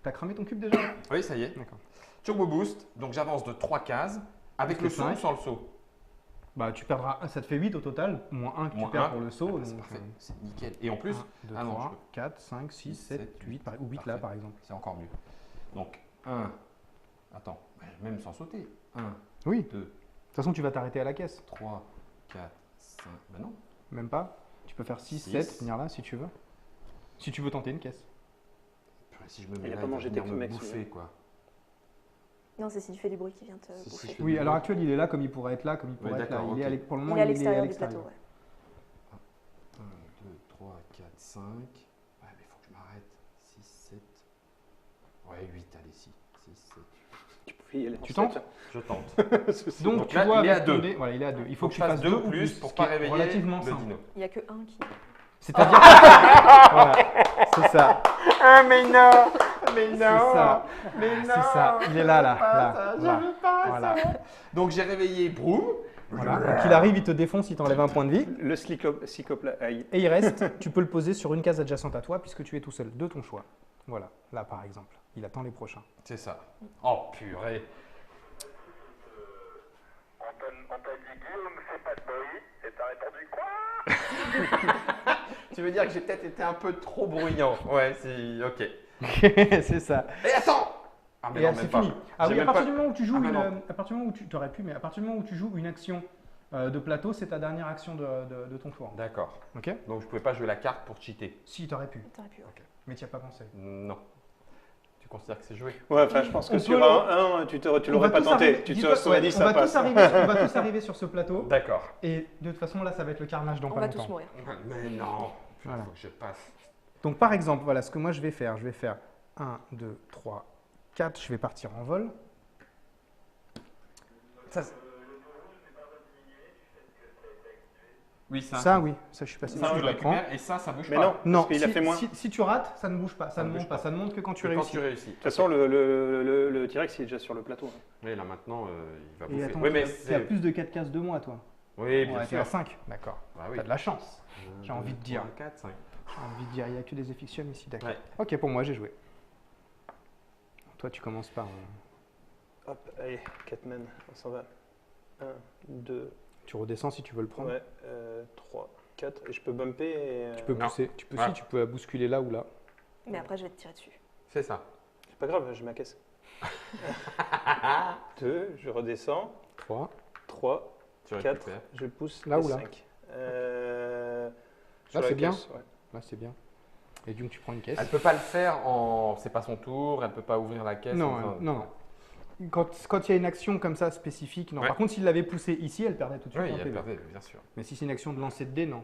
T'as cramé ton cube déjà? Oui, ça y est. D'accord. Turbo boost, donc j'avance de 3 cases avec le C'est saut ou cinq. sans le saut. Bah, tu perdras, ça te fait 8 au total, moins 1 que Moins tu perds un. pour le saut. Ah bah, c'est donc, parfait, c'est nickel. Et en plus, 1, 2, ah non, 3, je peux- 4, 5, 6, 7, 7, 8, ou 8 là parfait. par exemple. c'est encore mieux. Donc 1, attends, même sans sauter. 1, Oui, 2, de toute façon tu vas t'arrêter à la caisse. 3, 4, 5, ben non. Même pas. Tu peux faire 6, Six. 7, venir là si tu veux. Si tu veux tenter une caisse. Purée, si je me mets Il a là, pas il va mangé venir tes me mecs, bouffer quoi. Non, c'est si tu fais du bruit qui vient te Si, si, bouffer. je fais Oui, du à l'heure bruit. actuelle il est là comme il pourrait être là, comme il pourrait être là. d'accord, Il est ok. pour le Il moment est à il est l'extérieur à du plateau. l'extérieur. Ouais. 1, 2, 3, 4, 5. Ouais, mais il faut que je m'arrête. 6, 7. Ouais, 8, allez, 6, 7. Tu pouvais y aller. Tu tentes? Je tente. Donc, Donc tu là, vois il est à avec ton deux. dé- voilà, il est à 2. Il faut Faut que tu fasses 2 2 ou ou plus pour ce pas qui est réveiller relativement le simple. dino. Il n'y a que un qui. C'est-à-dire voilà, c'est ça. Ah, mais non! Mais C'est ça. Mais C'est ça. Il est là, là. Voilà. Donc j'ai réveillé Broom. Voilà. Donc il arrive, il te défonce, il t'enlève un point de vie. Le psychopla. Aïe. Et il reste, tu peux le poser sur une case adjacente à toi puisque tu es tout seul, de ton choix. Voilà, là par exemple. Il attend les prochains. C'est ça. Oh purée. On t'a dit Guillaume, fais pas de bruit, et t'as répondu quoi? Tu veux dire que j'ai peut-être été un peu trop bruyant. Ouais, c'est ok. C'est ça. Et attends! Ah mais Et non, c'est même pas. fini. Ah J'ai oui, à même partir pas- du moment où tu joues Ah, mais une, non. à partir du moment où tu t'aurais pu, mais à partir du moment où tu joues une action de plateau, c'est ta dernière action de ton tour. D'accord. Ok? Donc je pouvais pas jouer la carte pour cheater. Si, t'aurais pu, T'aurais pu. Ouais. mais tu n'y as pas pensé. Non. Tu considères que c'est joué? Ouais, enfin, je pense que On sur peut- un, tu On l'aurais va pas tous tenté. arriver- Tu te dis-toi- serais dit on ça va passe. on va tous arriver sur ce plateau. D'accord. Et de toute façon, là, ça va être le carnage dans On pas va longtemps. tous mourir. Mais non. Voilà. Faut que je passe. Donc par exemple, voilà ce que moi je vais faire. 1, 2, 3, 4. Je vais partir en vol. Ça, oui, ça. Ça, oui, ça je suis passé. Ça, dessus, je je le la prends. récupère et ça bouge Mais pas. non, Non, parce qu'il a fait moins. si tu rates, ça ne bouge pas, ça ne ne monte bouge pas, pas. ça ne monte que quand tu Que quand réussis. tu réussis. De toute façon, le T-Rex il est déjà sur le plateau. Oui, là maintenant, il va Et bouffer. attends, Oui, mais tu as plus de 4 cases de moi, toi. Oui, bien Ouais, t'es sûr. à 5, d'accord. Bah oui. T'as de la chance. j'ai envie de dire. 4, 5. J'ai envie de dire, il n'y a que des efficiem ici, d'accord. Ouais. Ok, pour moi, j'ai joué. Toi, tu commences par. Hop, allez, Catman, on s'en va. 1, 2, Tu redescends si tu veux le prendre. ouais, 3, 4. Et je peux bumper et. Tu peux Non. pousser. Tu peux, Ah. si, tu peux bousculer là ou là. Mais après, je vais te tirer dessus. C'est ça. C'est pas grave, j'ai ma caisse. 2, je redescends. 3. 3, Tu 4, récupères. je pousse. Là et ou là 5. Là, c'est bien. Ouais. Là, c'est bien. Et donc, tu prends une caisse. Elle peut pas le faire en. C'est pas son tour, elle peut pas ouvrir la caisse. Non, enfin, non. Quand il y a une action comme ça spécifique, non. Ouais. Par contre, s'il l'avait poussé ici, elle perdait tout de suite. Oui, un elle PV. perdait, bien sûr. Mais si c'est une action de lancer de dés, non.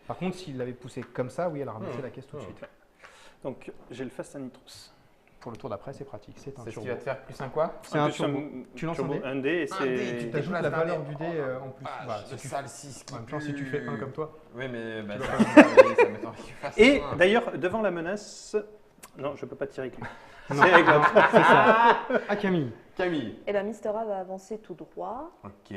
Par contre, s'il l'avait poussé comme ça, oui, elle a ramassé la caisse tout de suite. Donc, j'ai le Fast Nitrous. Pour le tour d'après, c'est pratique. C'est un C'est ce qui turbo. va te faire plus un quoi? C'est un plus turbo. Tu lances un turbo, dé. un dé et Un dé, c'est. tu T'ajoutes la déplaces valeur d'un du dé. dé en plus. Ah, Bah, ce si tu- sale 6 qui En même temps, si tu fais 1 comme toi. Oui, mais bah, Tu ça, vas ça m'étonnerait que tu fasses Et un. d'ailleurs, devant la menace. Non, je peux pas tirer avec lui. Non, C'est avec l'autre. c'est ça. Ah, Camille. Camille. Et bien, Mister A va avancer tout droit, Ok.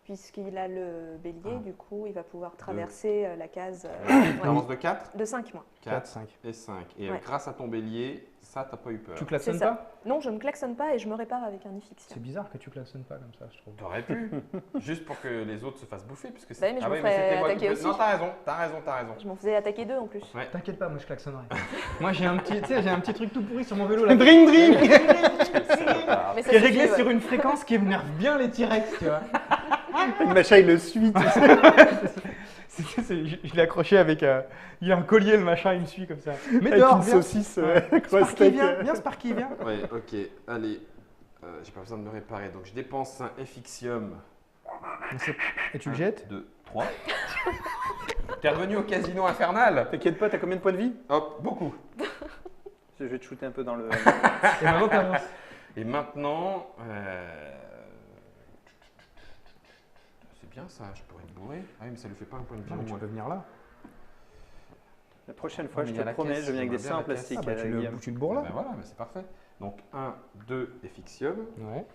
puisqu'il a le bélier. Ah. Du coup, il va pouvoir traverser la case Tu ouais, avances de 4? de 5 moins. 4, 5. et 5. Et Ouais. grâce à ton bélier, ça, t'as pas eu peur. Tu klaxonnes C'est ça. pas? Non, je ne klaxonne pas et je me répare avec un effixium. C'est bizarre que tu klaxonnes pas comme ça, je trouve. T'aurais pu. Juste pour que les autres se fassent bouffer. Puisque c'est... Bah oui, mais je me oui, ferais c'était moi qui attaquer peux- aussi. Non, t'as raison, t'as raison, t'as raison. Je m'en faisais attaquer 2 en plus. Ouais. T'inquiète pas, moi je klaxonnerai. Moi j'ai un petit, tu sais, j'ai un petit truc tout pourri sur mon vélo là. Dring dring. Mais ça Qui est réglé suffit, ouais. sur une fréquence qui énerve bien les T-Rex, tu vois. Le machin, il le suit. tu sais. Je l'ai accroché avec. Il y a un collier, le machin, il me suit comme ça. Mais Avec dehors, une viens. saucisse. Sparky, cross-steak, viens, Sparky, viens. Ouais, ok. Allez. J'ai pas besoin de me réparer. Donc, je dépense un effixium. Et tu le jettes? 2, 3. T'es revenu au casino infernal? T'inquiète pas, t'as combien de points de vie? Hop, beaucoup. Je vais te shooter un peu dans le. Et maintenant t'avances. Et maintenant, bien ça, je pourrais me bourrer. Ah oui, mais ça lui fait pas un point de vie Non, au mais tu moins. peux venir là. La prochaine fois, Mais je il y a te la promets, caisse, je viens avec des j'aimerais seins bien en la caisse. plastique. Ah bah Guillaume. tu le bourres là. Ben voilà, mais c'est parfait. Donc 1, 2 Effixium. Ouais.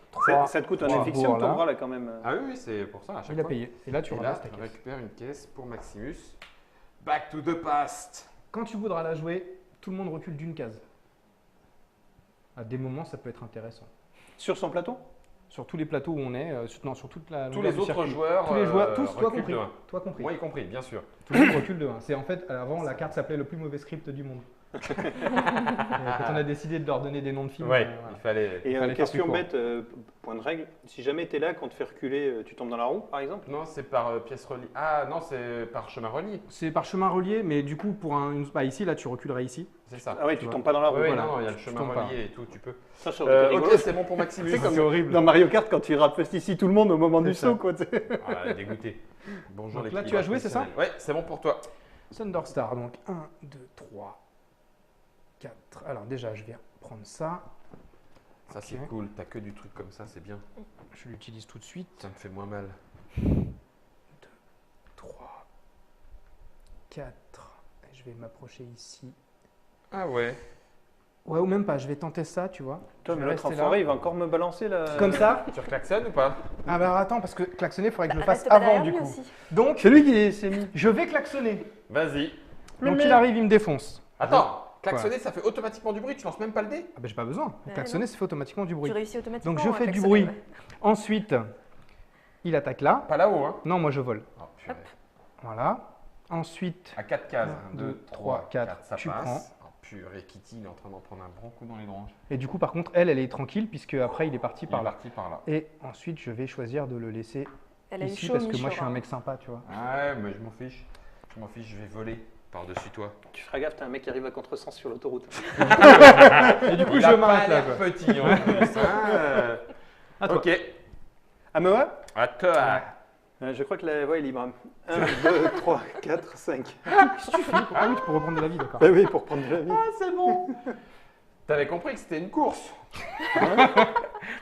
Ça te coûte un Trois. effixium Voilà. ton bras là quand même. Ah oui, c'est pour ça à chaque Il a fois. payé. Et là, tu Et là, ramasses ta tu caisse. récupères une caisse pour Maximus. Back to the past. Quand tu voudras la jouer, tout le monde recule d'une case. À des moments, ça peut être intéressant. Sur son plateau? Sur tous les plateaux où on est, sur toute la Tous longueur les du autres circuit. joueurs, Tous les joueurs, tous, toi reculent compris. de 1. Toi compris. Moi y compris, bien sûr. Tout le monde recule de 1. C'est en fait, avant, la carte s'appelait le plus mauvais script du monde. Et quand on a décidé de leur donner des noms de films, Ouais, voilà. il fallait. Et fallait faire question plus court. bête, point de règle, si jamais tu es là, quand on te fait reculer, tu tombes dans la roue par exemple? Non, c'est par pièce reliée. Ah non, c'est par chemin relié. C'est par chemin relié, mais du coup, pour ici, là, tu reculerais ici. C'est ça. Ah ouais, tu vois. tombes pas dans la roue. Oui, voilà. non, il y a le Tu chemin tombes pas. relié et tout, tu peux. Ça, ça aurait été Ok, rigolo. c'est bon pour Maximus. C'est comme C'est horrible. dans Mario Kart quand tu rappelles ici tout le monde au moment C'est du ça. saut quoi. Tu sais. Ah, dégoûté. Bonjour Donc là, l'équilibre tu as joué, c'est ça professionnel. Ouais, c'est bon pour toi. Thunderstar, donc 1, 2, 3, 4. Alors déjà, je vais prendre ça. Ça, c'est Ok. cool. T'as que du truc comme ça, c'est bien. Je l'utilise tout de suite. Ça me fait moins mal. 3, 4. Et je vais m'approcher ici. Ah ouais. Ouais, ou même pas, je vais tenter ça, tu vois. Toi, Je mais vais l'autre rester enfoiré, là. il va encore me balancer là. Comme ça. Tu reklaxonnes ou pas? Ah bah attends, parce que klaxonner, il faudrait que je le Bah, fasse reste pas avant derrière du lui coup. aussi. Donc, C'est lui qui s'est mis. je vais klaxonner. Vas-y. Donc il arrive, il me défonce. Attends, klaxonner, ça fait automatiquement du bruit. Tu lances même pas le dé? Ah bah j'ai pas besoin. Bah, Klaxonner, non. ça fait automatiquement du bruit. Tu réussis automatiquement. Donc je à fais du klaxonner, bruit. ouais. Ensuite, il attaque là. Pas là-haut, hein? Non, moi je vole. Oh, purée. Voilà. Ensuite, À 4 cases. 1, 1, 2, 3, 4, ça tu passe. prends. Oh, purée, Kitty, il est en train d'en prendre un bon coup dans les branches. et du coup par contre, elle est tranquille puisque après il est parti Il par est là. parti par là. Et ensuite, je vais choisir de le laisser Elle a eu ici chaud, parce que moi mi-chaud, je suis un hein. mec sympa, tu vois. Ouais, mais je m'en fiche. Je m'en fiche, je vais voler par-dessus toi. Tu feras gaffe, t'as un mec qui arrive à contresens sur l'autoroute. Et du coup, Il je a m'arrête pas là. l'air Quoi. petit en plus. Hein. À toi. Ok, Ah, mais ouais à toi. Je crois que la voie est libre. 1, 2, 3, 4, 5. Qu'est-ce que tu fais Ah oui, tu peux reprendre de la vie, d'accord. Bah oui, pour prendre de la vie. Ah, c'est bon. T'avais compris que c'était une course. Le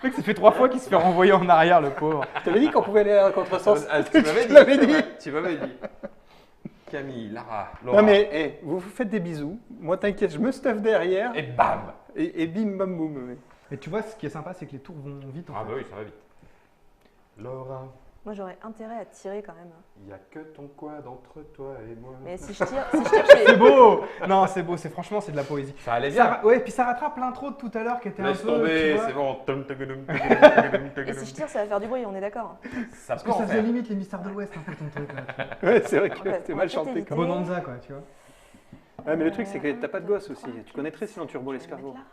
mec, ça fait 3 fois qu'il se fait renvoyer en arrière, le pauvre. Je t'avais dit qu'on pouvait aller à contresens. Ah, tu m'avais dit. l'avais c'est dit. vrai, Tu m'avais dit. Camille, Lara, Laura. Non mais, vous vous faites des bisous. Moi, t'inquiète, je me stuff derrière. Et bam. Et bim bam boum. Oui. Et tu vois, ce qui est sympa, c'est que les tours vont vite. En Ah fait. bah oui, ça va vite. Laura, Moi, j'aurais intérêt à tirer quand même. il n'y a que ton quad entre toi et moi. Mais si je tire, je C'est beau. Non, c'est beau. C'est franchement, c'est de la poésie. Ça allait Ça bien. ouais, puis ça rattrape l'intro de tout à l'heure qui était Laisse un peu. tomber, tu vois, c'est bon. Et si je tire, ça va faire du bruit, on est d'accord. Ça Parce peut que ça en faisait faire. limite les mystères de l'Ouest, un peu ton truc. Là. Ouais, c'est vrai que Ouais, c'était on mal va chanté. peut-être Quoi. Bonanza, quoi, tu vois. Ouais, mais le truc, c'est que t'as pas de gosse aussi. Tu connaîtrais sinon Turbo Je vais le mettre l'escargot. là.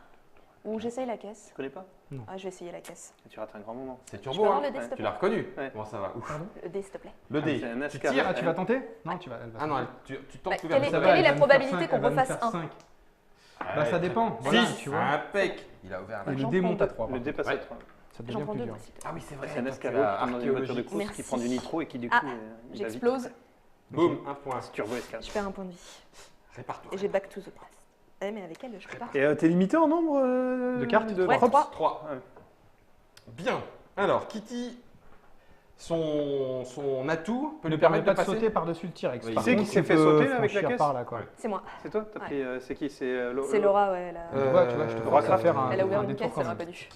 Ou j'essaye la caisse. Tu connais pas? Ah, je vais essayer la caisse. Tu rates un grand moment. C'est Je turbo, peux avoir hein. le dé, s'il te Tu l'as plaît reconnu. Ouais. Bon, ça va. Ouf. Le dé, s'il te plaît. Le Ah, dé. c'est un Tu NASCAR. tires. Ah, tu vas tenter Non, tu vas. Elle va Ah faire. non, tu tentes Bah, l'ouverture. quelle Ça est- va. quelle est Elle la va me faire probabilité cinq, qu'on elle va me refasse faire un? 5. Ah, Bah, ça très dépend. bien. Voilà, Six. tu vois. Impec. Il a ouvert la Et le jambe. dé monte à 3. Le dépasse à Ouais. 3. Ça devient J'en prends plus deux, dur. moi, s'il te plaît. Ah oui, c'est vrai. C'est un toi, escargot tu qui as tombe dans une voiture de archéologie. course qui Merci. prend du nitro et qui du coup Ah, il va vite. J'explose, Boum, un point. C'est Turbo escargot. je perds un point de vie. Répare-toi. Et j'ai back to the past. Eh, mais avec elle, je peux pas. Et t'es limité en nombre De cartes de Ouais, props 3. 3. Ouais. Bien. Alors, Kitty, son atout peut Ne lui permet permettre pas de de passer. sauter par-dessus le T-Rex. Oui. Par Qui c'est contre, qui s'est tu fait peux sauter, là, avec la franchir caisse par là, quoi. Ouais. C'est moi. C'est toi T'as Ouais. pris, c'est qui C'est C'est Laura, ouais. Elle a, Tu vois, je te Laura force à Craft. faire un, elle a ouvert un une détour caisse, quand elle aurait même. pas dû.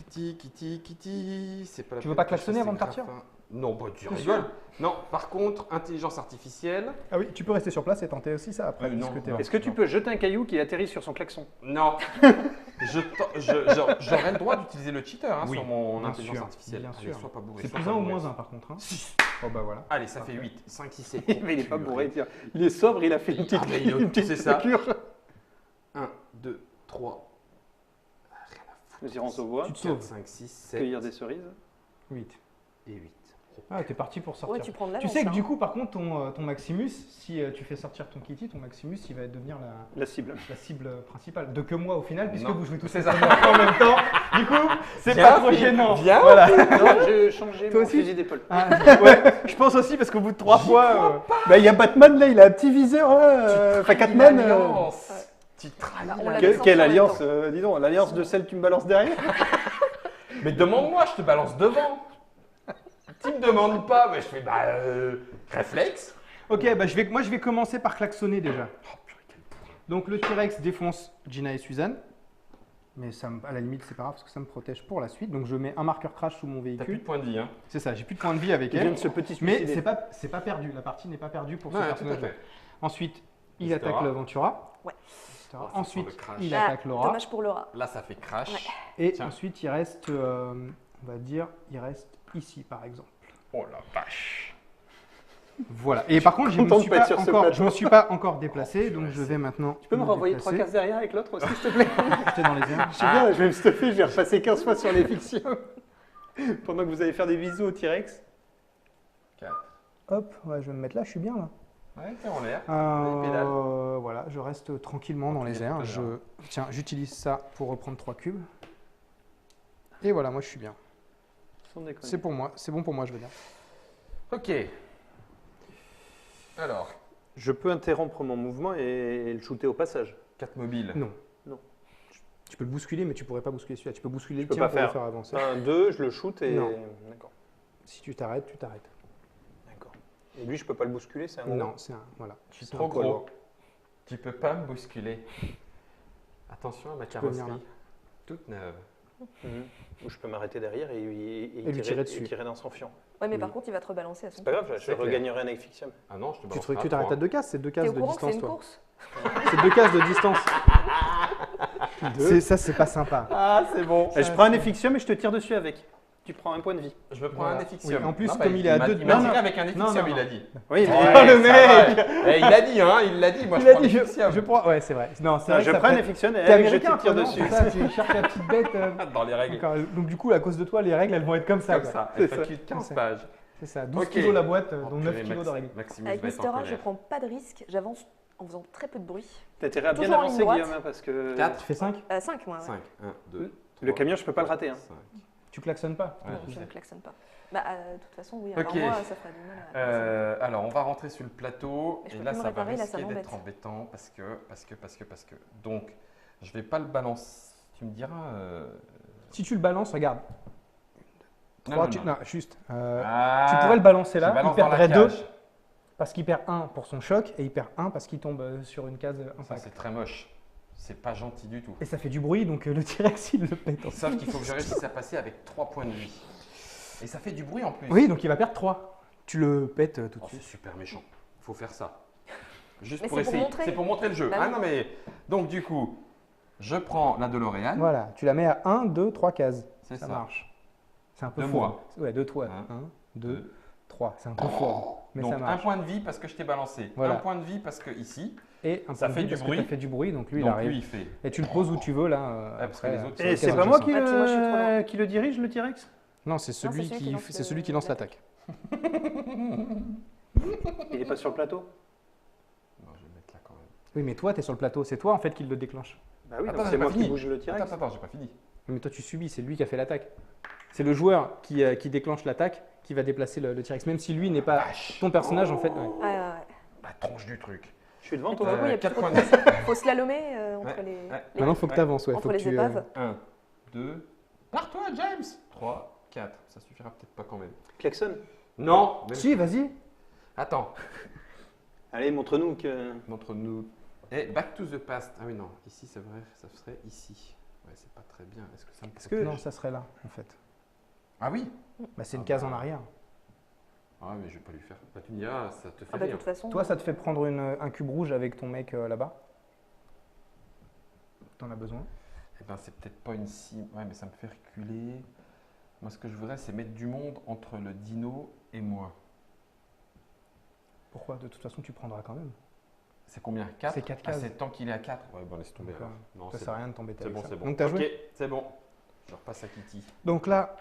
Kitty, c'est pas la Tu veux peine pas que klaxonner je avant de fasse des partir graffins. Non, bah tu T'es rigoles. Non, par contre, intelligence artificielle. Ah oui, tu peux rester sur place et tenter aussi ça après. Non, discuter. non. Est-ce que tu peux jeter un caillou qui atterrit sur son klaxon? Non. J'aurais le droit d'utiliser le cheater hein, Oui, sur mon bien intelligence sûr, artificielle. bien Allez, sûr. sois pas bourré. C'est sois plus pas 1 ou bourré. moins 1 par contre. Hein. 6. Oh bah voilà. Allez, ça fait 8. 5, 6, 7. Mais il est pas bourré, tiens. Il est sobre, il a fait une petite, Ah, mais il est- une petite c'est ça. cure. 1, 2, 3. Nous irons au bois, Tu te 4, sauves. 5, 6, 7 cueillir des cerises. 8. et 8. Ah, t'es parti pour Ouais, sortir. tu prends de Tu l'avance. sais que hein. du coup, par contre, ton Maximus, si tu fais sortir ton Kitty, ton Maximus, il va devenir La cible. la cible principale. De que moi au final, puisque Non. vous jouez tous C'est les ça. en même temps. Du coup, c'est Viens, pas trop Philippe, gênant. viens. Voilà. Non, j'ai changé Toi mon aussi fusil d'épaule. Ah, ouais, je pense aussi parce qu'au bout de 3 fois. Bah, il y a Batman là, il a un petit viseur là. Enfin, Catman. Alliance. Ouais. Tu trahis Bah, on l'alliance. l'avait senti Quelle en même alliance, temps. dis donc, l'alliance de celle que tu me balances derrière. Mais demande-moi, je te balance devant. Tu me demandes pas, mais je fais réflexe. Ok, bah moi je vais commencer par klaxonner déjà. Oh, purée, quel pourri. Donc le T-Rex défonce Gina et Suzanne. Mais à la limite, c'est pas grave parce que ça me protège pour la suite. Donc je mets un marqueur crash sous mon T'as plus véhicule. de points de vie, hein. C'est ça, j'ai plus de points de vie avec Il vient elle. de se petit Mais suicider. c'est pas perdu. La partie n'est pas perdue pour ce Ouais, tout à personnage-là. fait. Ensuite, il Etc. attaque l'Aventura. Ouais. Etc. Oh, ça Ensuite, sent le crash. il Ah, attaque Laura. Dommage pour Laura. Là, ça fait crash. Ouais. Et Tiens. ensuite, il reste, on va dire, il reste ici par exemple. Oh la vache. Voilà. Et par contre, je content me de suis pas être pas sur ce encore, plateau. je me suis pas encore déplacé, Oh, donc purée, je vais maintenant. Tu peux me renvoyer déplacer. 3 cases derrière avec l'autre aussi, s'il te plaît? J'étais dans les airs. Je sais bien, je vais me stuffer, je vais repasser 15 fois sur les fictions. Pendant que vous allez faire des bisous au T-Rex. 4. Hop, ouais, je vais me mettre là, je suis bien là. Ouais, t'es en l'air. Les pédales. Voilà, je reste tranquillement dans les Tranquille, airs. très bien. Tiens, j'utilise ça pour reprendre 3 cubes. Et voilà, moi je suis bien. Sans déconner. C'est pour moi, c'est bon pour moi, je veux dire. Ok. Alors, Je peux interrompre mon mouvement et le shooter au passage. 4 mobiles. Non. Non. Tu peux le bousculer, mais tu pourrais pas bousculer celui-là. Tu peux bousculer Je le peux tien pas pour le faire. faire avancer. 1, 2, je le shoot et. Non. D'accord. Si tu t'arrêtes, tu t'arrêtes. D'accord. Et lui, je peux pas le bousculer, c'est un gros. Non, c'est un. Voilà. Je suis C'est trop un poids gros. lourd. Tu peux pas me bousculer. Attention à ma peux venir carrosserie. Toute neuve. Mhm. Ou je peux m'arrêter derrière et lui tirer dessus. et tirer dans son fion. Ouais, mais Oui. par contre, il va te rebalancer à son C'est pas grave, je C'est clair. regagnerai un Efixium. Ah non, je te Tu balance te- pas tu t'arrêtes à trois. 2 cases, c'est 2 T'es cases au de courant que c'est distance, une toi. course C'est 2 cases de distance. Ça, c'est pas sympa. Ah, c'est bon. Je prends un Efixium et je te tire dessus avec. Tu prends un point de vie. Je me prends Voilà. un Efixium. Oui, en plus, Non, comme il est à m'a- deux- Il m'a non, tiré non. avec un Efixium, non, il non. a dit. Oui, Ouais, Oh, le ça mec va. Il l'a dit, hein, il l'a dit. Moi, Il je a prends dit, l'Efixium. je prends. Ouais, c'est vrai. Non, c'est Non, vrai je que ça prends un fait- Efixium et T'es avec, je américain, te tire toi, non dessus. C'est ça, tu cherches la petite bête. Dans les règles. Encore. Donc, du coup, à cause de toi, les règles, elles vont être comme ça. Comme quoi. ça. C'est FAQ de 15 ça. pages. C'est ça. 12 Ok. kilos la boîte, Oh, dont 9 purée, kilos de règles. Maximus Avec va être en Mystera, je colère. prends pas de risque. J'avance en faisant très peu de bruit. T'as intérêt à bien Toujours en ligne avancer, droite. Guillaume, hein, parce que. 4. Tu fais 5 5, moi. Ouais. 5. 1, 2. Le camion, je peux pas le rater, hein. 5. Tu klaxonnes pas Ouais, Non, je je sais. ne klaxonne pas. Bah, de toute façon, oui. Alors Ok. moi, ça ferait du mal à. Alors, on va rentrer sur le plateau. Mais je Et peux là, plus me ça va réparer, là, ça risquer d'être m'embête. embêtant parce que. Donc, je vais pas le balancer. Tu me diras. Si tu le balances, regarde. Non, 3, non, non. non, juste. Ah, Tu pourrais le balancer je là, il balance dans la perdrait 2 cage. parce qu'il perd 1 pour son choc et il perd 1 parce qu'il tombe sur une case Ça, impact. c'est très moche. C'est pas gentil du tout. Et ça fait du bruit, donc le T-Rex, il le pète. Sauf qu'il faut que je réussisse à passer avec 3 points de vie. Et ça fait du bruit en plus. Oui, donc il va perdre 3. Tu le pètes tout de Oh, c'est suite. super méchant. Faut faire ça. Juste Mais pour c'est pour essayer. montrer. C'est pour montrer le jeu. Bah Ah oui. non mais. Donc du coup, je prends la DeLorean. Voilà, tu la mets à 1, 2, 3 cases. C'est Ça ça. marche. C'est un peu De fou. moi. Ouais, de toi. Un, 1, 2, 2. 3. C'est un peu fort. Mais Donc ça un marche. point de vie parce que je t'ai balancé. Voilà. Un point de vie parce que ici. Et un Ça point de fait vie du parce que bruit. t'as fait du bruit, donc lui, il Donc arrive. lui il fait. Et tu le poses où tu veux là. parce que après, les autres, sur Et la c'est case pas moi adjacente. Ah, puis moi, je suis trop loin. qui le dirige, le T-Rex? Non, c'est celui, celui qui qui, lance c'est le- celui qui lance l'attaque. l'attaque. Il est pas sur le plateau? Non, je vais le mettre là quand même. Oui, mais toi, tu es sur le plateau. C'est toi en fait qui le déclenche. Bah oui, Attends, donc j'ai c'est pas moi qui fini. bouge le T-Rex. Attends, j'ai pas fini. Mais toi, tu subis. C'est lui qui a fait l'attaque. C'est le joueur qui déclenche l'attaque qui va déplacer le T-Rex. Même si lui n'est pas Vache. ton personnage en fait. ouais. Ouais, ouais, ouais. La tronche du truc. Je suis devant Mais toi. du coup, il y a 4 plus points trop de de vie. Faut slalomer entre Ouais, les. ouais. les- Maintenant, il faut que tu avances. Ouais, Entre faut que les tu, épaves. 1, 2. Pars-toi, James. 3, 4. Ça suffira peut-être pas quand même. Klaxon. Non. même- Si, vas-y. Attends. Allez, montre-nous que. Montre-nous. Et Back to the Past. Ah oui, non. Ici, c'est vrai. Ça serait ici. Ouais, c'est pas très bien. Est-ce que ça me Est-ce que- protège Non, ça serait là en fait. Ah oui. Bah, c'est une Ah case bah. en arrière. Ah, mais je vais pas lui faire. Bah, tu me diras, ça te fait Ah bah, de rire. toute façon. Toi, ça te fait prendre un cube rouge avec ton mec là-bas. T'en as besoin. Eh ben, c'est peut-être pas une cible. Ouais, mais ça me fait reculer. Moi, ce que je voudrais, c'est mettre du monde entre le dino et moi. Pourquoi? De toute façon, tu prendras quand même. C'est combien 4 C'est 4 Ah, cases. c'est tant qu'il est à 4. Ouais, bon, laisse tomber. Donc, alors. Non, Ça c'est sert à rien de t'embêter c'est avec bon, ça. c'est bon. Donc, t'as joué? Ok, c'est bon. Je repasse à Kitty. Donc là,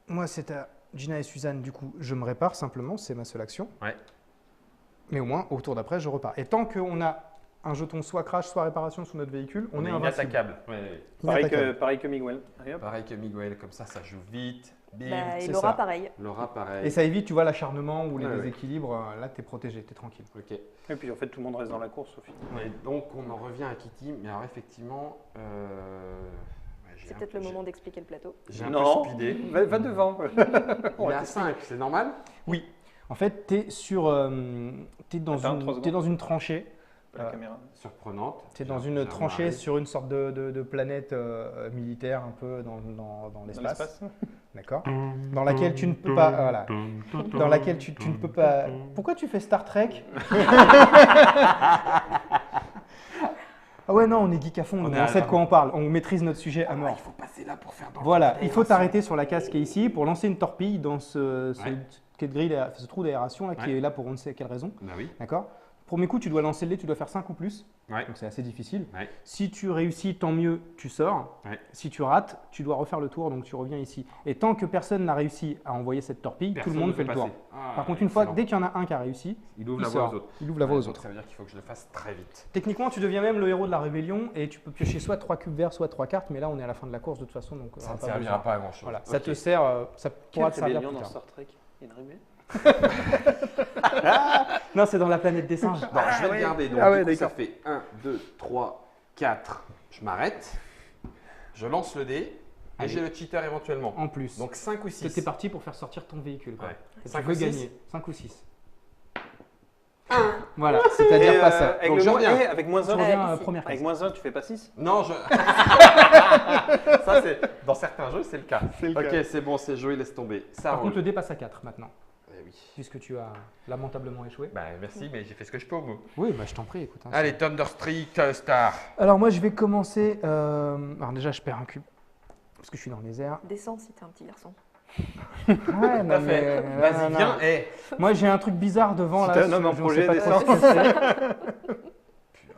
moi, c'est à Gina et Suzanne. Du coup, je me répare simplement. C'est ma seule action. Ouais. Mais au moins, au tour d'après, je repars. Et tant qu'on a un jeton soit crash, soit réparation sur notre véhicule, on est invincible. inattaquable. Ouais. Pareil que Miguel. Allez, hop. Pareil que Miguel, comme ça joue vite. Bim. Bah, c'est il aura ça. pareil. Laura, pareil. Et ça évite, tu vois, l'acharnement ou les Ouais, ouais. déséquilibres. Là, t'es protégé, t'es tranquille. Ok. Et puis en fait, tout le monde reste dans la course au final. Et donc, on en revient à Kitty. Mais alors, effectivement, ouais, j'ai C'est C'est peut-être le moment d'expliquer le plateau. J'ai un Non, peu speedé. va devant. Il est à 5, c'est normal? Oui. En fait, t'es dans, Attends, 3 t'es dans une tranchée. La caméra. Surprenante. T'es dans J'ai une tranchée remarqué. sur une sorte de planète militaire un peu dans l'espace. D'accord. Dans laquelle tu ne peux pas. Voilà. Dans laquelle tu ne peux pas. Pourquoi tu fais Star Trek? Ah ouais, non, on est geek à fond, On on est à sait de la- quoi on parle, on maîtrise notre sujet à Ah, mort. il faut passer là pour faire dans le Voilà, trou il faut d'aération. t'arrêter sur la case qui est ici pour lancer une torpille dans ce Ouais. ce trou d'aération là qui Ouais. est là pour on ne sait quelle raison. Bah oui. D'accord. Premier coup, tu dois lancer le dé, tu dois faire 5 ou plus. Ouais. Donc c'est assez difficile. Ouais. Si tu réussis, tant mieux, tu sors. Ouais. Si tu rates, tu dois refaire le tour, donc tu reviens ici. Et tant que personne n'a réussi à envoyer cette torpille, Personne tout le monde ne fait peut le tour. passer. Ah, Par contre, une fois, excellent. dès qu'il y en a un qui a réussi, Il ouvre il la voie sort. aux autres. Il ouvre la voie Ouais, aux donc autres. Ça veut dire qu'il faut que je le fasse très vite. Techniquement, tu deviens même le héros de la rébellion et tu peux piocher soit 3 cubes verts, soit 3 cartes, mais là on est à la fin de la course de toute façon, donc Ça ne pas servira besoin. pas à grand chose. Voilà, ça te sert, ça pourra te Quelle servir rébellion plus dans tard. Star Trek? Il y a une rébellion? Non, c'est dans la planète des singes. Bon, je vais ouais. regarder. Donc, Ah ouais, du coup, ça d'accord. fait 1, 2, 3, 4. Je m'arrête. Je lance le dé. Et Allez. j'ai le cheater éventuellement. En plus, Donc 5 ou 6. t'es parti pour faire sortir ton véhicule. Quoi. Ouais. Tu 5 veux ou 6. gagner 5 ou 6. Voilà, c'est-à-dire pas ça. Avec, Donc, le je moins- reviens. avec moins Tu 1, reviens ici. première avec case. moins 1, tu fais pas 6? Non, je. Ça, c'est. Dans certains jeux, c'est le cas. C'est le Ok, cas. c'est bon, c'est joué, laisse tomber. Ça Par roule. contre, le dé passe à 4 maintenant, Eh oui. puisque tu as lamentablement échoué. Bah, merci, mais j'ai fait ce que je peux au mot. Oui, bah, je t'en prie, écoute. hein, Allez, Thunderstreak Star. Alors moi, je vais commencer. Alors déjà, je perds un cube, parce que je suis dans les airs. Descends si t'es un petit garçon. Ouais, Tout à fait. Vas-y, viens. Eh. Moi, j'ai un truc bizarre devant Si là. t'es un homme en je projet, sais pas trop descends. ce que c'est. Purée.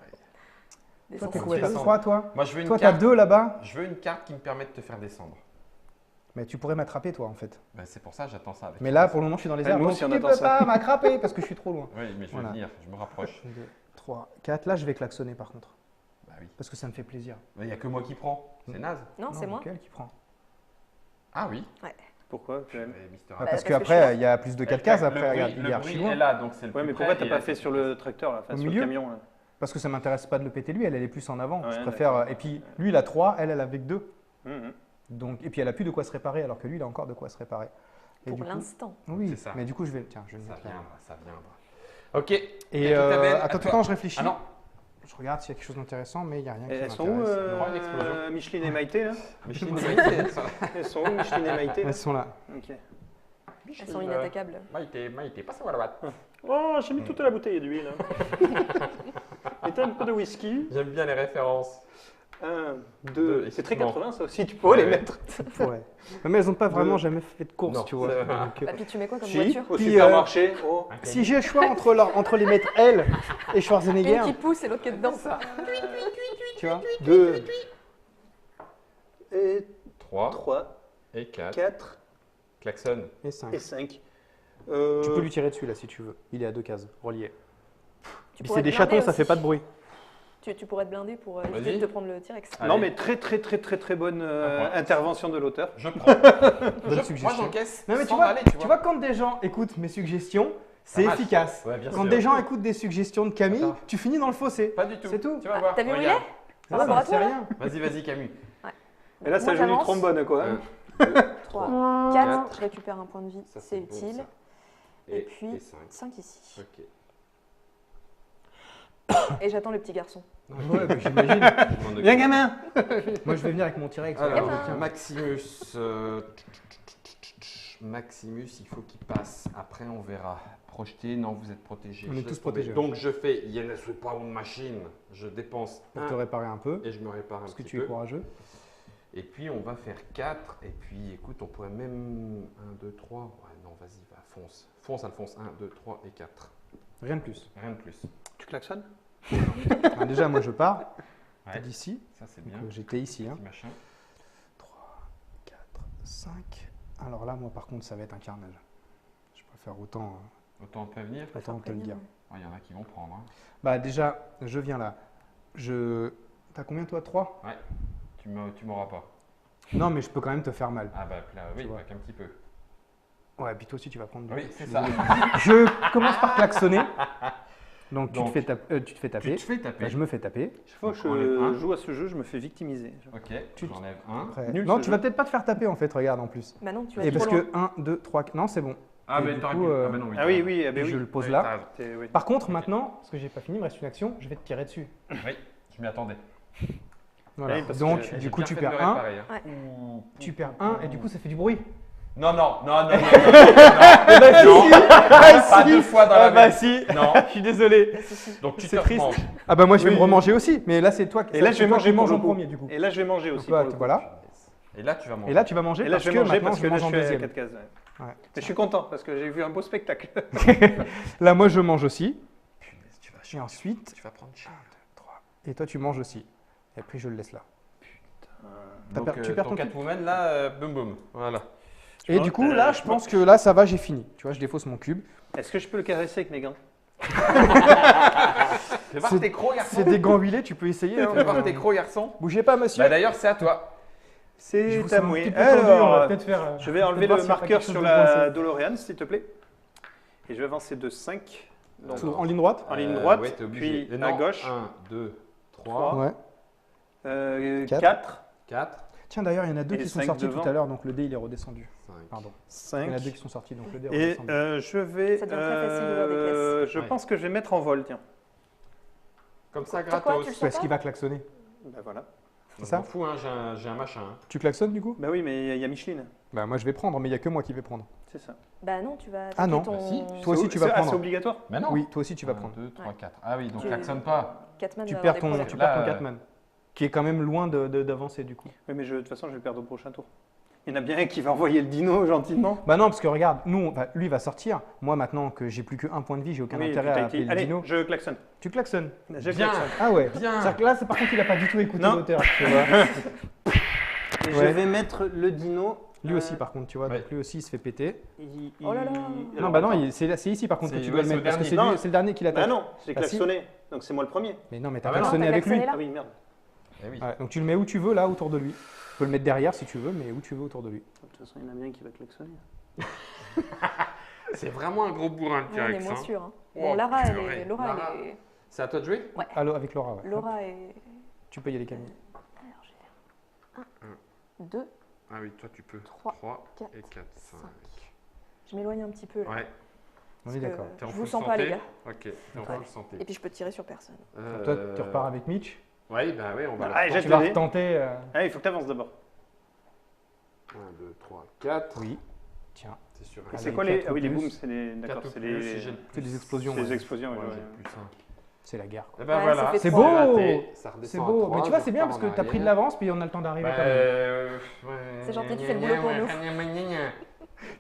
Descends Toi, t'es si quoi, tu t'as veux. 3 toi? Moi, je veux une Toi, t'as carte. 2 là-bas. Je veux une carte qui me permet de te faire descendre. Mais tu pourrais m'attraper toi en fait. Bah, c'est pour ça, j'attends ça avec. Mais là, pour le moment, je suis dans les Ah, airs. nous Donc aussi, on tu attend peux ça. pas m'attraper parce que je suis trop loin. Oui, mais je vais Voilà. venir, je me rapproche. 2, 3, 4. Là, je vais klaxonner par contre. Bah oui. Parce que ça me fait plaisir. Il n'y a que moi qui prends. C'est naze. Non, c'est moi. Quel qui prend? Ah oui. Pourquoi quand même? Mister Bah, Hat. parce parce que je suis qu'après, là. il y a plus de 4 cases après. Le Regarde, bruit, il est le archi bruit loin. est là, donc c'est le Ouais, plus mais près, pourquoi et t'as il pas a- fait sur le tracteur là, enfin, Au sur milieu le camion là? Parce que ça m'intéresse pas de le péter lui, elle est plus en avant. Ouais, je préfère. d'accord. Et puis lui, il a 3, elle avait que 2. Mhm. Donc, et puis elle a plus de quoi se réparer, alors que lui, il a encore de quoi se réparer. Et Pour du coup- l'instant. Oui, C'est ça. mais du coup, je vais. Tiens, je vais le Ça mettre là. viendra, ça viendra. Ok. Et attends, je réfléchis. Ah non, Je regarde s'il y a quelque chose d'intéressant, mais il n'y a rien qui Et elles sont où m'intéresse. Une explosion. Micheline et Maïté là? Micheline et Maïté, ça. Elles sont où Micheline et Maïté là? Elles sont là. Ok. Elles sont inattaquables. Maïté, passe-moi la boîte. Oh, j'ai mis toute la bouteille d'huile. Mettez un peu de whisky. J'aime bien les références. 1, Deux, 2. C'est très effectivement. 80 ça aussi, tu pourrais les Ouais. mettre. Ouais. Mais elles n'ont pas vraiment Deux. jamais fait de course, Non, tu vois. c'est- Donc, Bah, puis tu mets quoi comme Si. voiture Au Puis, supermarché. Oh. si j'ai le choix entre les mettre elle et Schwarzenegger, Une qui pousse et l'autre qui est dedans. tu vois. 2. Et 3 3, et 4. 4 Klaxon. Et 5. et 5. Tu peux lui tirer dessus là si tu veux. Il est à 2 cases, relié. Tu Puis pourrais c'est des te blinder chatons, ça aussi. fait pas de bruit. Tu pourrais te blinder pour Vas-y. éviter de te prendre le T-Rex. Allez. Non mais très bonne Ah, ouais. intervention de l'auteur. Je prends. Moi, suggestion. j'encaisse. Non mais tu sans vois, râler, tu vois quand des gens écoutent mes suggestions, c'est marche. efficace. Ouais, bien Quand sûr. des gens écoutent des suggestions de Camille, Attends. tu finis dans le fossé. Pas du tout. C'est tout. Tu vas Ah, voir. t'as vu où il regarde. est Ah, Par rapport bah, à c'est toi, là rien. Vas-y, Camus. Et là ça Moi, joue du j'avance. trombone quoi. 3, 4, je récupère un point de vie, Ça, c'est bon, utile. ça. Et puis 5. 5 ici. Ok. Et j'attends le petit garçon. Ouais, bah, j'imagine. Je m'en occupe. Viens gamin. Moi je vais venir avec mon T-Rex. Alors, regarde, tiens. Maximus. Maximus, il faut qu'il passe. Après, on verra. Projeté, non, vous êtes protégé. On Je est tous laisse tomber. protégés. Donc, je fais Yellow Pound Machine. Je dépense Pour 1 te réparer un peu, et je me répare un parce que petit tu es peu. courageux. Et puis, on va faire 4. Et puis, écoute, on pourrait même 1, 2, 3. Ouais, non, vas-y, va, fonce. Fonce, Alphonse. 1, 2, 3 et 4. Rien de plus. Rien de plus. Tu klaxonnes? Ah, déjà, moi je pars. Ouais. T'es d'ici. Ça, c'est Donc, bien. j'étais ici. Hein. Petit machin. 3, 4, 5. Alors là, moi par contre, ça va être un carnage. Je préfère autant Autant prévenir. te le dire. Il y en a qui vont prendre. Hein. Bah déjà, je viens là. T'as combien toi? 3? Tu m'auras pas. Non, mais je peux quand même te faire mal. Ah, bah là, oui, Tu vois. pas qu'un petit peu. Ouais, puis toi aussi tu vas prendre du Oui, coup, c'est je suis ça. désolé. Je commence par klaxonner. Donc, tu te fais taper. Tu te fais taper. Bah, je me fais taper. Chaque fois que Donc, on enlève je un. joue à ce jeu, je me fais victimiser. Ok, Tu- j'enlève un. Après- Nul, non, ce tu vas jeu. peut-être pas te faire taper en fait, regarde en plus. Bah non, tu vas Et trop parce loin. que 1, 2, 3, non, c'est bon. Ah, Et mais du t'aurais coup, pu. euh, Ah, bah non, oui. Ah oui, oui, ah Et ben je oui. le pose Oui, là. t'as raison. Oui. Par contre, maintenant, parce que j'ai pas fini, il me reste une action, je vais te tirer dessus. Oui, je m'y attendais. Voilà. Oui, parce que Donc, j'ai du J'ai coup, bien tu fait de perds le 1, réparer, hein. Ouais. tu perds 1, et du coup, ça fait du bruit. Non, non, non, non, non. Non, pas deux fois dans la même. si, Non. je suis désolé. Ah, si, si. Donc tu C'est te triste. remanges. Ah bah moi, je vais Oui. me remanger aussi, mais là, c'est toi qui Et là, je vais manger mange pour en le coup. premier, du coup. Et là, je vais manger Donc aussi. là, pour le coup. voilà. Et là, tu vas manger. Et là, tu vas manger Et là, parce je vais que manger maintenant, parce je que là, mange je en suis à deuxième. 4 cases. Ouais. Ouais. Mais je suis content parce que j'ai vu un beau spectacle. Là, moi, je mange aussi. Punaise, tu vas Et chier. ensuite, Tu vas prendre cher. 3. Et toi, tu manges aussi. Et après, je le laisse là. T'as Donc, tu perds ton ton cube. Catwoman, là, boum boum. Voilà. Et vois, du coup, là, je pense que là, ça va, j'ai fini. Tu vois, je défausse mon cube. Est-ce que je peux le caresser avec mes gants? Fais voir C'est- tes crocs, garçon. C'est des gants huilés, tu peux essayer. hein. Fais voir tes crocs, garçon. Bougez pas, monsieur. Bah d'ailleurs, c'est à toi. Je C'est vous à sens un moi. petit peu tendu, on va Alors, peut-être faire, je vais enlever voir le s'il y a pas marqueur quelque chose sur de la coincé. DeLorean, s'il te plaît. Et je vais avancer de 5. Donc, En ligne droite. en ligne droite, ouais, t'es obligé. puis Non, à gauche. 1, 2, 3, Ouais. 4, 4, Tiens, d'ailleurs, il y en a deux Et qui sont 5 sortis devant. tout à l'heure, donc le dé, il est redescendu. 5. Pardon. Il y en a 5. deux qui sont sortis, donc le dé est Et redescendu. je vais. Ça devient très facile d'ouvrir des pièces. Je Ouais. pense que je vais mettre en vol, tiens. Comme ça, Pourquoi gratos. tu le sens Parce pas qu'il va klaxonner. Ben voilà. Je ça m'en fous, hein, j'ai un machin. hein. Tu klaxonnes du coup Ben oui, mais il y a Micheline. Bah moi je vais prendre, mais il n'y a que moi qui vais prendre. C'est ça. Bah non, tu vas. Ah non. ton... Bah si. Toi aussi, tu vas Ah, prendre. c'est obligatoire? Mais non. Oui, toi aussi tu vas 1, prendre. 2, 3, Ouais. 4. Ah oui, donc Tu- klaxonne pas. Catman Tu va perds avoir des ton, problèmes. tu Là, perds ton Catman, qui est quand même loin d'avancer du coup. Oui, mais de toute façon, je vais le perdre au prochain tour. Il y en a bien un qui va envoyer le dino gentiment. Bah non, parce que regarde, lui va sortir. Moi maintenant que j'ai plus qu'un point de vie, j'ai aucun Oui, intérêt putain, à appeler le Allez, dino. je klaxonne. Tu klaxonnes. Je Bien. klaxonne. Ah ouais. Bien. C'est-à-dire que là, par contre, il a pas du tout écouté Non. l'auteur. Tu vois. Et Ouais. je vais mettre le dino. Lui aussi, par contre, tu vois. Ouais. Donc lui aussi, il se fait péter. Oh là là. Non, bah non, c'est ici par contre que C'est- tu dois ouais, le c'est mettre au parce que dernier. c'est le dernier qui l'attaque. Bah non, j'ai Bah si. klaxonné. Donc c'est moi le premier. Mais non, mais t'as Ah bah non. klaxonné T'as avec lui. klaxonné là Ah oui, merde. Eh oui. Ouais, donc tu le mets où tu veux là, autour de lui. Tu peux le mettre derrière si tu veux, mais où tu veux autour de lui. De toute façon, il y en a bien qui va klaxonner. C'est vraiment un gros bourrin le Ouais, on est T-Rex. moins hein. sûr. Hein. Oh, Bon, Lara, elle purée. est. Laura, Lara. elle est. C'est à toi de jouer Allô, avec Laura, ouais. Laura est. Tu peux y aller, Camille. Alors, je vais faire 1, 2, Ah oui, toi tu peux. 3, 3 4, et 4, 5. 5. Je m'éloigne un petit peu là. Ouais, On parce est que d'accord. t'es en Je full vous sens santé. pas, les gars. Ok, t'es en Ouais. full santé. Et puis je peux tirer sur personne. Toi, tu repars avec Mitch. Oui, bah oui, on va Ah, le j'ai- Tu vas donné. retenter. Ah, il faut que tu avances d'abord. 1, 2, 3, 4. Oui. Tiens, C'est sûr. Allez, C'est quoi les. 4 Ah oui, les plus. booms, c'est les. D'accord, c'est les. c'est des explosions. C'est ouais. des explosions, Ouais, ouais, j'ai ouais. plus ça. C'est la guerre. Et ben Ouais, voilà. ça fait C'est trois. beau. Raté, ça C'est redescend à beau. 3, Mais tu vois, je c'est bien repars parce que en t'as pris de arrière. l'avance, puis on a le temps d'arriver quand même. C'est gentil, tu fais le boulot pour nous.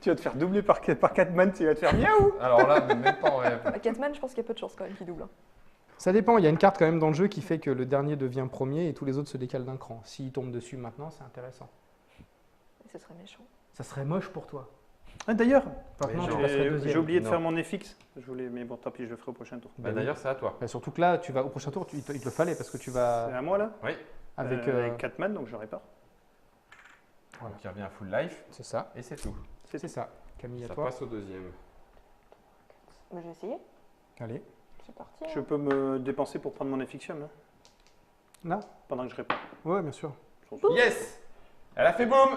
Tu vas te faire doubler par Catman, tu vas te faire miaou. Alors là, mais même pas en rêve. Bah, Catman, je pense qu'il y a peu de chances quand même qu'il double. Hein. Ça dépend. Il y a une carte quand même dans le jeu qui fait que le dernier devient premier et tous les autres se décalent d'un cran. S'il tombe dessus maintenant, c'est intéressant. Et ce serait méchant. Ça serait moche pour toi. Ah, d'ailleurs, Maintenant, Mais tu genre, passerais j'ai deuxième. oublié de Non. faire mon FX. Je voulais, mais bon, tant pis, je le ferai au prochain tour. Bah, D'ailleurs, c'est à toi. Bah, surtout que là, tu vas au prochain tour, il te le fallait parce que tu C'est vas à moi là Oui. avec. Avec Catman, donc je répare. Voilà. Donc il revient à full life C'est ça. et c'est tout. C'est ça. Camille, à Ça toi. passe au deuxième. Bah, je vais essayer. Allez. C'est parti. Je hein. peux me dépenser pour prendre mon Effixium là, Là. pendant que je répare. Ouais, bien sûr. Yes. Elle a fait boum.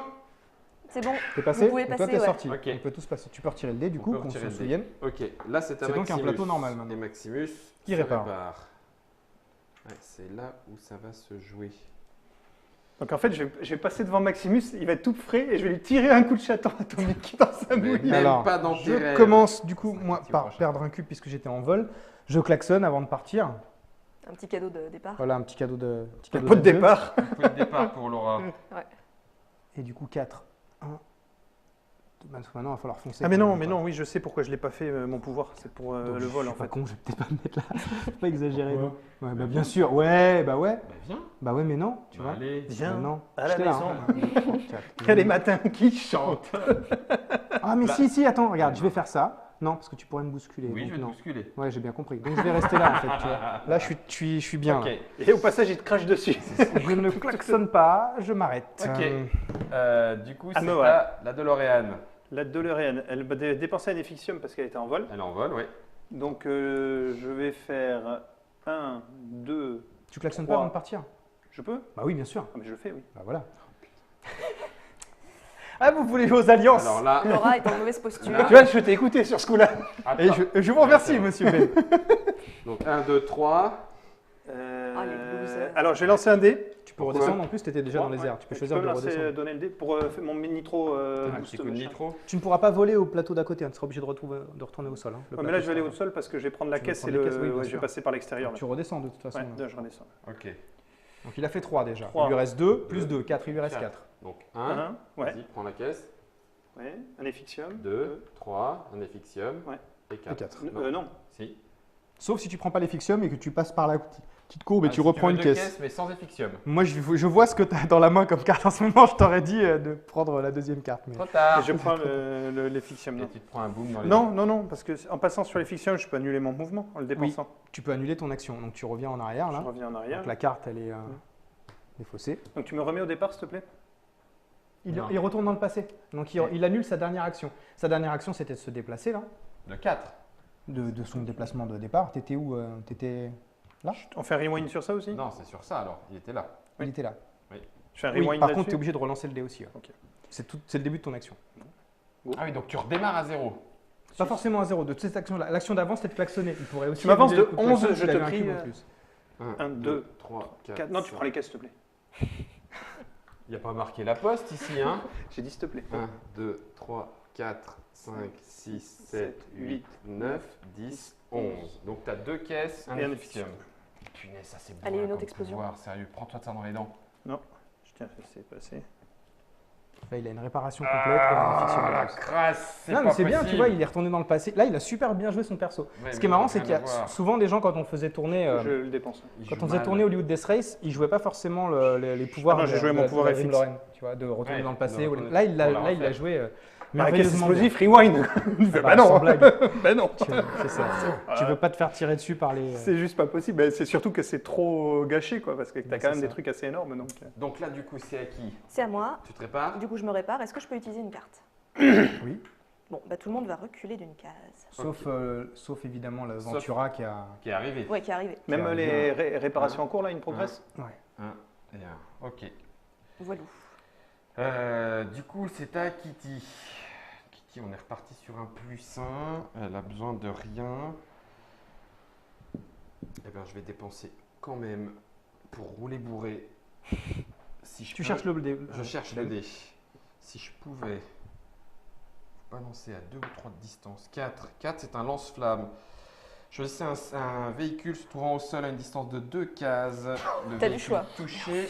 C'est bon. T'es passé. Vous pouvez Et toi, passer, t'es ouais. sorti. Ok. On peut tous passer. Tu peux retirer le dé du On coup, peut qu'on se retirer le dé. souvienne. Ok, là c'est à C'est donc un Maximus. plateau normal, maintenant. Et Maximus Qui se répare. Ouais, c'est là où ça va se jouer. Donc en fait, je vais passer devant Maximus, il va être tout frais et je vais lui tirer un coup de chaton atomique dans sa Mais bouille. même Alors, pas dans tes Je rêves. commence du coup, Ça moi, va être par prochain. perdre un cube puisque j'étais en vol. Je klaxonne avant de partir. Un petit cadeau de départ. Voilà, un petit cadeau de. Petit cadeau Pot de d'adieu. départ. Coup de départ pour Laura. Et du coup, 4. 1. Maintenant, il va falloir foncer. Ah mais quand non, même, mais quoi. non, oui, je sais pourquoi je l'ai pas fait mon pouvoir, c'est pour Donc, le vol je en suis pas fait. con, je vais peut-être pas me mettre là. Faut pas exagérer. Pourquoi non. Ouais, bah bien sûr. Ouais, bah ouais. Bah viens. Bah ouais, mais non, tu Bah, vois. allez. Viens Bah non. à la J'étais là, maison. hein. 1, 2, 3, 4. Il y a les matins qui chantent. Ah mais Là. si, attends, regarde, je vais faire ça. Non, parce que tu pourrais me bousculer. Oui, donc je vais te non. bousculer. Ouais, j'ai bien compris. Donc je vais rester là en fait, tu vois. Là, je suis bien. Ok. là. Et au passage, il te crache dessus. Je ne klaxonne pas, je m'arrête. Ok. Du coup, Ah, c'est mais ouais. la DeLorean. La DeLorean, elle va dépenser un Effixium parce qu'elle était en vol. Elle envole, oui. Donc je vais faire 1, 2. Tu klaxonnes 3. pas avant de partir? Je peux? Bah oui, bien sûr. Ah, mais je le fais, oui. Bah voilà. Ah, vous voulez jouer aux alliances? Alors là, Laura est en mauvaise posture. Tu vois, je t'ai écouté sur ce coup-là. Et attends. je vous remercie, monsieur Ben. Donc 1, 2, 3. Ah, les losers. Alors, je vais lancer un dé. Tu peux redescendre, en plus, tu étais déjà dans les airs. Tu peux choisir me de lancer, redescendre. donner le dé pour mon nitro Un boost petit coup de machin. nitro. Tu ne pourras pas voler au plateau d'à côté, hein. Tu seras obligé de retourner au sol. Hein. Le Ouais, mais plateau là, je vais aller sera- au sol parce que je vais prendre la Tu veux caisse et prendre les caisses, oui, bien je vais sûr. passer par l'extérieur. là. Tu redescends de toute façon. Ouais, là. là, je redescends. Ok. Donc il a fait 3 déjà. 3. Il lui reste 2, plus 2, 4. Il lui reste 4. Donc 1. Ouais. Vas-y, prends la caisse. Ouais. Un effixium. 2, 3, un effixium. Ouais. Et 4. Et 4. Non. Si. Sauf si tu prends pas l'effixium et que tu passes par la petite courbe et Ah, tu si reprends veux une deux caisse. caisses, mais sans effixium. Moi, je vois ce que tu as dans la main comme carte en ce moment. Je t'aurais dit de prendre la deuxième carte. Mais... Trop tard. Et je prends l'effixium. Et Non. tu te prends un boom dans les Non, parce que en passant sur l'effixium, je peux annuler mon mouvement en le dépensant. Tu peux annuler ton action. Donc tu reviens en arrière Je là. reviens en arrière. Donc la carte, elle est défaussée. Donc tu me remets au départ, s'il te plaît? Non. Il retourne dans le passé. Donc il annule sa dernière action. Sa dernière action, c'était de se déplacer là. De 4. De son déplacement de départ. T'étais où T'étais là? On fait un rewind sur ça aussi? Non, c'est sur ça alors. Il était là. Il était là. Je fais un Oui, rewind par contre, tu es là-dessus? obligé de relancer le dé aussi. Ouais. Ok. C'est le début de ton action. Ah oui, donc tu redémarres à 0. Pas forcément à 0. De cette action-là. L'action d'avant, c'était de klaxonner. Il pourrait aussi. Tu m'avances annuler de le coup 11, klaxon je s'il te avait un prie, cube en plus. 1, 2, 3, 4. 4. Non, tu prends les caisses, s'il te plaît. Il n'y a pas marqué la poste ici, hein. J'ai dit s'il te plaît. 1, 2, 3, 4, 5, 6, 7, 8, 9, 10, 11. Donc tu as 2 caisses, un Et un effixium. Punaise, ça c'est bon. Allez, là, une autre comme explosion. pouvoir. Sérieux, prends-toi de ça dans les dents. Je tiens à laisser passer. Là, il a une réparation complète. une fiction Ah, la en plus. crasse, Non, mais c'est bien, tu vois, il est retourné dans le passé. Là, il a super bien joué son perso. Ouais, Ce qui mais est marrant, rien c'est qu'il y à a voir. souvent des gens, quand on faisait tourner, Je le dépense. Il quand joue on faisait mal. tourner Hollywood Death Race, il jouait pas forcément les pouvoirs. Ah non, j'ai joué mon pouvoir de la Dream FX. Lorraine, tu vois, de retourner Ouais, dans le passé. de retourner- Là, il on l'a l'a refait. joué La caisse merveilleusement bien. explosive, rewind. Bah, sans blague. Ben non. C'est ça. Tu veux pas te faire tirer dessus par les. C'est juste pas possible. Ben, c'est surtout que c'est trop gâché, quoi, parce que t'as Ben, quand même c'est des ça. trucs assez énormes. Donc. Donc là, du coup, c'est à qui? C'est à moi. Tu te répares? Du coup, je me répare. Est-ce que je peux utiliser une carte? Oui. Bon, bah, tout le monde va reculer d'une case. Sauf évidemment la Ventura qui a. Qui est arrivé. Ouais, qui est arrivé. Même arrive les réparations en cours, là, ils progressent. Ouais. 1 et 1. Ok. Voilou. Du coup, c'est à Kitty. Kitty, on est reparti sur un +1. Elle a besoin de rien. Eh bien, je vais dépenser quand même pour rouler bourré. Si je Tu peux- cherches le dé. Je cherche le dé. Si je pouvais balancer à 2 ou 3 de distance. 4. 4, c'est un lance-flamme. Choisissez un véhicule se trouvant au sol à une distance de 2 cases. Le T'as du véhicule choix. touché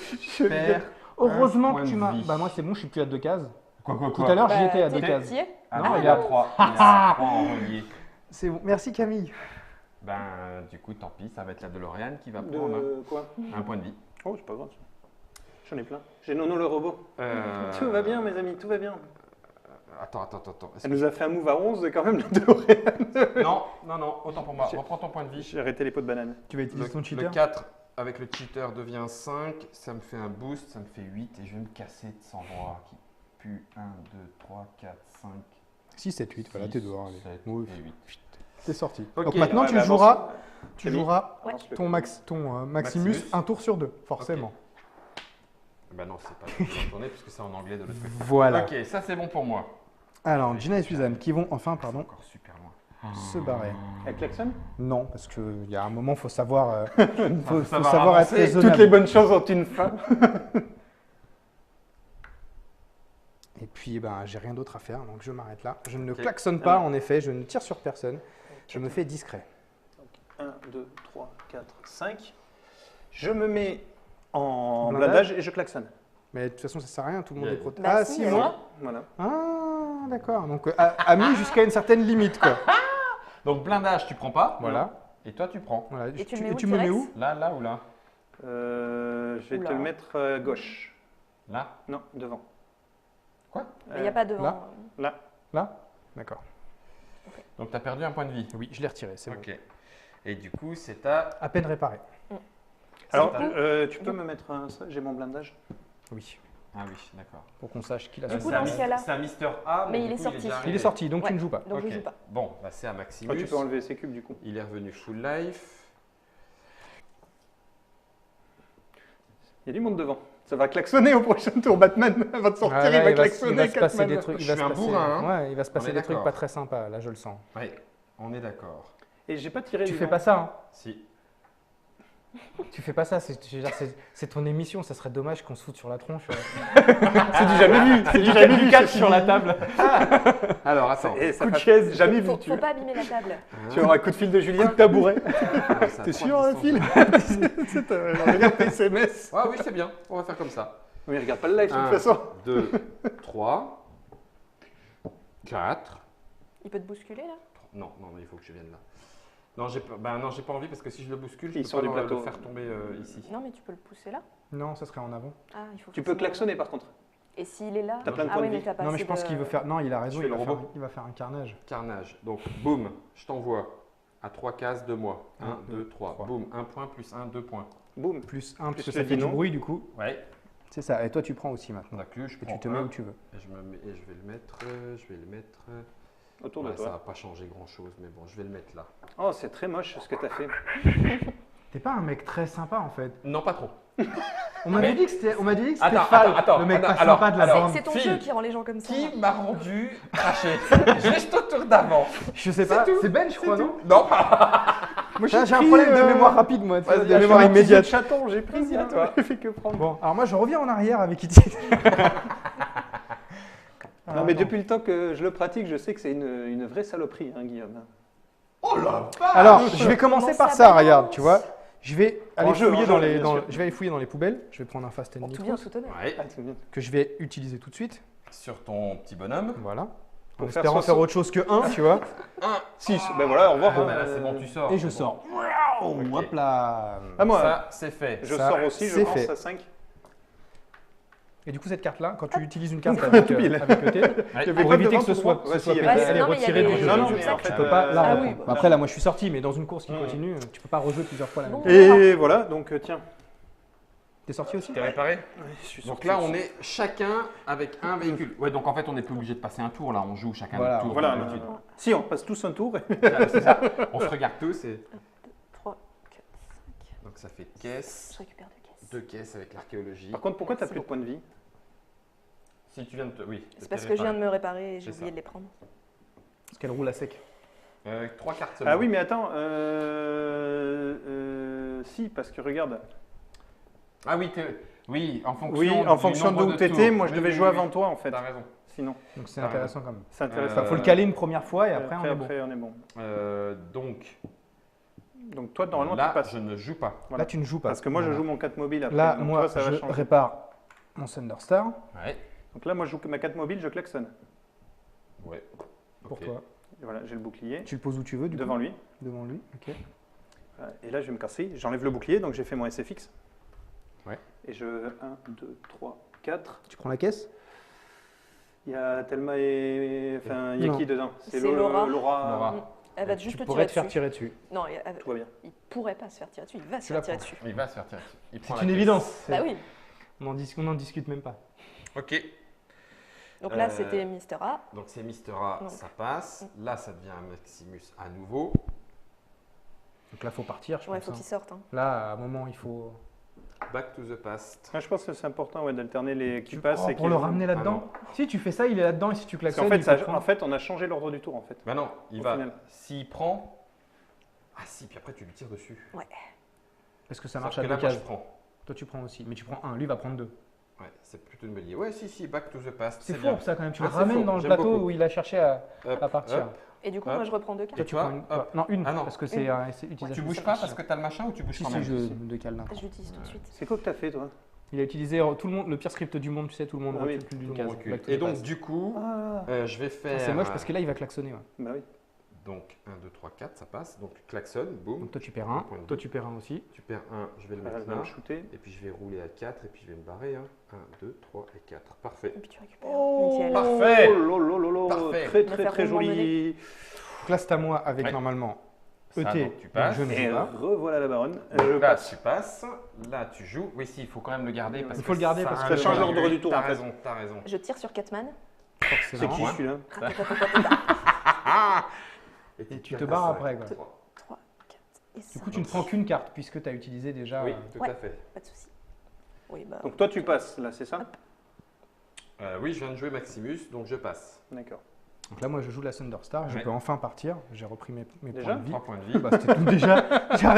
perd. Heureusement point que tu de m'as. vie. Bah, moi, c'est bon, je suis plus à 2 cases. Quoi, Tout à l'heure, j'y étais à t'es 2 cases. petit. Ah Non, non, il il est est à à 3. Il est à 3 en relié. C'est bon. Merci Camille. Ben, du coup, tant pis, ça va être la DeLorean qui va prendre De quoi? un point de vie. Oh, c'est pas grave. J'en ai plein. J'ai Nono le robot. Tout va bien, mes amis, tout va bien. Attends. Est-ce Elle nous a fait un move à 11 quand même, la DeLorean. que- Non, autant pour moi. Reprends ton point de vie. J'ai arrêté les pots de banane. Tu vas utiliser ton Le cheater. 4 avec le cheater devient 5. Ça me fait un boost, ça me fait 8 et je vais me casser de sang-froid qui pue 1, 2, 3, 4, 5. 6, 7, 8. Voilà, t'es dehors. allez. 7 Oui. et 8. T'es sorti. Ok, Donc maintenant, Ouais, tu mais joueras, avance. tu Camille, joueras avance le ton, Maximus Maximus. un tour sur 2, forcément. Ben non, c'est pas la bonne journée puisque c'est en anglais de l'autre côté. Voilà. Ok, ça c'est bon pour moi. Alors, Gina et Suzanne qui vont enfin, C'est pardon, encore super loin. se barrer. Elle klaxonne? Non, parce qu'il y a un moment, faut savoir, faut savoir savoir être avancer. raisonnable. Toutes les bonnes choses ont une fin. Et puis, ben, j'ai rien d'autre à faire, donc je m'arrête là. Je ne Ok. klaxonne pas, en effet, je ne tire sur personne. Je me fais discret. 1, 2, 3, 4, 5. Je me mets en Blindage. blindage et je klaxonne. Mais de toute façon, ça sert à rien, tout le monde Yeah. est protégé. Bah Ah, si, si, mais moi. moi. Voilà. Ah, d'accord. Donc, ami jusqu'à une certaine limite, quoi. Donc blindage, tu prends pas. Voilà. Et toi, tu prends. Voilà. Et tu Tu- le mets où, tu me mets T-Rex où? Là ou là? Je vais Oula. te le mettre gauche. Là. Non, devant. Quoi? Il n'y a pas devant. là. Là. Là? D'accord. Donc tu as perdu un point de vie. Oui, je l'ai retiré, c'est bon. Ok. Et du coup, c'est à. À peine réparé. Alors, Du coup, tu peux me mettre ça? J'ai mon blindage. Oui. Ah oui, d'accord. pour qu'on sache qui l'a Du coup, sorti. dans ce cas-là- C'est un Mister A, Mais du il est coup, sorti. déjà Il est arrivé. sorti, donc tu Ouais. ne joues pas. Donc Ok. je joue pas. Bon, bah, c'est à Maximus. Ah, tu peux enlever ces cubes du coup. Il est revenu full life. Il y a du monde devant. Ça va klaxonner au prochain tour. Batman va te sortir, Ah, là, il va il klaxonner. va se passer Catman. des trucs. Je il va suis se un passer- bourrin, hein. Ouais, il va se On passer est des trucs d'accord. pas très sympas, là, je le sens. Oui, on est d'accord. Et j'ai pas tiré Tu les fais dents. pas ça, hein. Si. Tu fais pas ça, je veux dire, c'est ton émission, ça serait dommage qu'on se foute sur la tronche. C'est du jamais vu. C'est du jamais vu. Catch sur la table. Alors, attends. Et ça Coup de fait chaise. jamais vu. Faut pas abîmer la table. Tu auras un coup de fil de Julien. Coup de tabouret. Ça a T'es trois sûr, un distances. fil Regarde tes SMS. Ah oui, c'est bien. On va faire comme ça. Oui, regarde pas le live de toute 1, façon. 2, 3, 4. Il peut te bousculer là? Non, non, il faut que je vienne là. Non, j'ai pas envie parce que si je le bouscule, je Il peux sort pas du plateau. le faire tomber ici. Non, mais tu peux le pousser là. Non, ça serait en avant. Ah, il faut Tu que peux ça- klaxonner par contre. Et s'il est là? T'as plein de Ah points oui, de mais vie. t'as pas Non, mais assez je pense de- qu'il veut faire. Non, il a raison, Je fais il va, le faire... robot. il va faire un carnage. Carnage. Donc, boum, je t'envoie à 3 cases de moi. 1, Un, 2, 3. trois. Boum, 1 point plus 1, 2 points. Boum. Plus 1, parce que Plus ça le fait du dino. bruit, du coup. Ouais. C'est ça. Et toi, tu prends aussi maintenant. Donc, je Et prends tu te mets un, où tu veux. et je vais le mettre. Autour de Ouais, ça toi. va pas changer grand chose, mais bon, je vais le mettre là. Oh, c'est très moche ce que t'as fait. T'es pas un mec très sympa, en fait. Non, pas trop. On m'avait dit que c'était Attends, Fall, attends, le mec attends, pas alors, sympa de la alors, bande. C'est ton Phil, jeu qui rend les gens comme ça. Qui m'a rendu craché juste au tour d'avant? Je sais pas. tout. C'est Ben, je crois, non Non, Moi, j'ai un problème de mémoire rapide, moi. Vas-y, de mémoire immédiate. Chaton, j'ai pris. Vas-y, à toi. J'ai fait que prendre. Bon, alors moi, je reviens en arrière avec Kitty. Non, mais depuis le temps que je le pratique, je sais que c'est une vraie saloperie, hein, Guillaume. Oh la vache! Alors, je vais commencer Comment par ça ça, balance regarde, tu vois. Je vais aller En jeu, fouiller en dans jeu, les, bien dans- sûr. je vais aller fouiller dans les poubelles. Je vais prendre un Fast and Pour tout bien, Nitro tout honneur. Ouais, Ah, c'est bien. que je vais utiliser tout de suite. sur ton petit bonhomme. Voilà. Pour En faire espérant 60. faire autre chose que 1, tu vois. 6. Ben voilà, au revoir. Ah, hein. bah là, c'est bon, tu sors. Et je C'est sors. bon. Ok. Hop là. Ah, moi, Ça, c'est fait. je ça, sors aussi, je c'est pense fait. à 5. Et du coup, cette carte-là, quand tu utilises une carte avec le T, Ouais. pour éviter que ce soit, Ouais, si, il y pété, avait- elle est non, mais il y retirée avait- du jeu. Non, non, je mais sais en que fait, Tu peux pas la Ah reprendre. oui, Bah, après, là, moi, je suis sorti, mais dans une course qui Mmh. continue, tu peux pas rejouer plusieurs fois la même Bon. carte. Et voilà, donc tiens. T'es sorti aussi T'es réparé? Je suis Donc sorti là, aussi. on est chacun avec un véhicule. Ouais, donc en fait, on n'est plus obligé de passer un tour. Là, on joue chacun Voilà. notre tour. Voilà. comme d'habitude. Si, on passe tous un tour. C'est ça. On se regarde tous et 3, 4, 5. donc ça fait caisse, Je récupère 2 caisses. 2 caisses avec l'archéologie. Par contre, pourquoi t'as Merci plus de points de vie? Si tu viens de te, oui. C'est parce que je viens de me réparer et j'ai C'est oublié ça. de les prendre. Parce qu'elle roule à sec. 3 cartes seulement. Ah oui, mais attends. Si, parce que regarde. Ah oui, oui, en fonction. Oui, en du fonction nombre d'où de t'étais, tours. moi je Oui, devais oui, jouer oui. avant toi en fait. T'as raison. Sinon, Donc c'est Ah, intéressant quand même. c'est intéressant. Enfin, faut le caler une première fois et après, on est bon. Après, on est bon. Donc toi, normalement, là, tu passes. je ne joue pas. Voilà. Là, tu ne joues pas. Parce que moi, je Voilà. joue mon 4 mobile après. Là, donc moi, toi, ça va je changer. répare mon Thunderstar. Ouais. Donc là, moi, je joue que ma 4 mobile, je klaxonne. Ouais. Pour Ok. toi. Et voilà, j'ai le bouclier Tu le poses où tu veux, du devant coup. lui. Devant lui. Ok. Voilà. Et là, je vais me casser. J'enlève le bouclier, donc j'ai fait mon SFX. Ouais. Et je 1, 2, 3, 4. Tu prends la caisse. Il y a Thelma et. Enfin, il y a Non. qui dedans C'est Laura. Laura. Elle va juste Tu te pourrais tirer te faire dessus. tirer dessus. Non, Tout va bien. il pourrait pas se faire tirer dessus, il va se Tu faire la tirer prends. dessus. Il va se faire tirer. Il prend C'est la une caisse. évidence. Bah oui. On n'en discute même pas. Ok. Donc là, Euh, c'était Mister A. Donc c'est Mister A, Donc. ça passe. Là, ça devient un Maximus à nouveau. Donc là, faut partir, je Ouais, pense. faut hein. qu'il sorte. hein. Là, à un moment, il faut. Back to the past. Ah, je pense que c'est important ouais, d'alterner les qui passent. et pour qui- le ramener là-dedans. Si tu fais ça, il est là-dedans et si tu Parce klaxonnes, qu'en fait, il peut prendre. en fait, on a changé l'ordre du tour en fait. Bah non, il Au va. final. S'il prend. Ah si, puis après tu lui tires dessus. Parce que ça Sauf marche que à là, deux moi, cases. je prends. Toi, tu prends aussi. Mais tu prends un. Lui va prendre deux. Ouais, c'est plutôt une bonne idée. Ouais, si, back to the past. C'est bien. fort ça quand même. Tu Ah, le c'est ramènes faux, dans le j'aime plateau beaucoup. où il a cherché à Hop, partir. hop. Et du coup, Hop. moi, je reprends 2 Toi, cartes. tu toi, prends une. hop. Non, une. Ah non. Parce que Une. c'est utilisation. Tu bouges pas parce que t'as le machin ou tu bouges Si, quand si, même je décale d'un. Je l'utilise tout de suite. C'est quoi que t'as fait toi? Il a utilisé tout le monde, le pire script du monde, tu sais, tout le monde Ah oui, recule plus Tout d'une le case. monde recule. Back to Et the donc past. du coup, Ah, je vais faire. Ah, c'est moche parce que là, il va klaxonner. Ouais. bah oui. Donc 1, 2, 3, 4, ça passe. Donc klaxon, boum. Donc toi, tu perds un. Point de Toi, vie. tu perds un aussi. Tu perds 1, je vais le Voilà, mettre je vais là. me shooter. Et puis je vais rouler à 4 et puis je vais me barrer. 1, 2, 3 et 4. Parfait. Et puis tu récupères. Oh, Nickel. Parfait. Oh, lolo, lolo, Parfait. très On va très faire très roulement joli. Donc là, c'est à moi avec Ouais. normalement Ça, ET, donc tu passes. je ne Et joue pas. revoilà la baronne. Donc Je là, passe. tu passes. Là, tu joues. Oui, si, il faut quand même le garder. Parce Il faut le garder parce que a ça change un l'ordre virgule. du tour, T'as en fait. raison, t'as raison. Je tire sur Catman. C'est Forcément. qui celui-là Et tu te barres après, quoi. 3, 4 et 5. Du coup, tu ne prends qu'une carte puisque tu as utilisé déjà. Oui, tout Ouais. à fait. Pas de souci. Oui, bah. Donc toi tu passes là, c'est ça? Oui, je viens de jouer Maximus, donc je passe. D'accord. Donc là, moi, je joue la Thunderstar. Je Ouais. peux enfin partir. J'ai repris mes Déjà points de vie. 3 points de Oui, vie. bah, c'était tout déjà.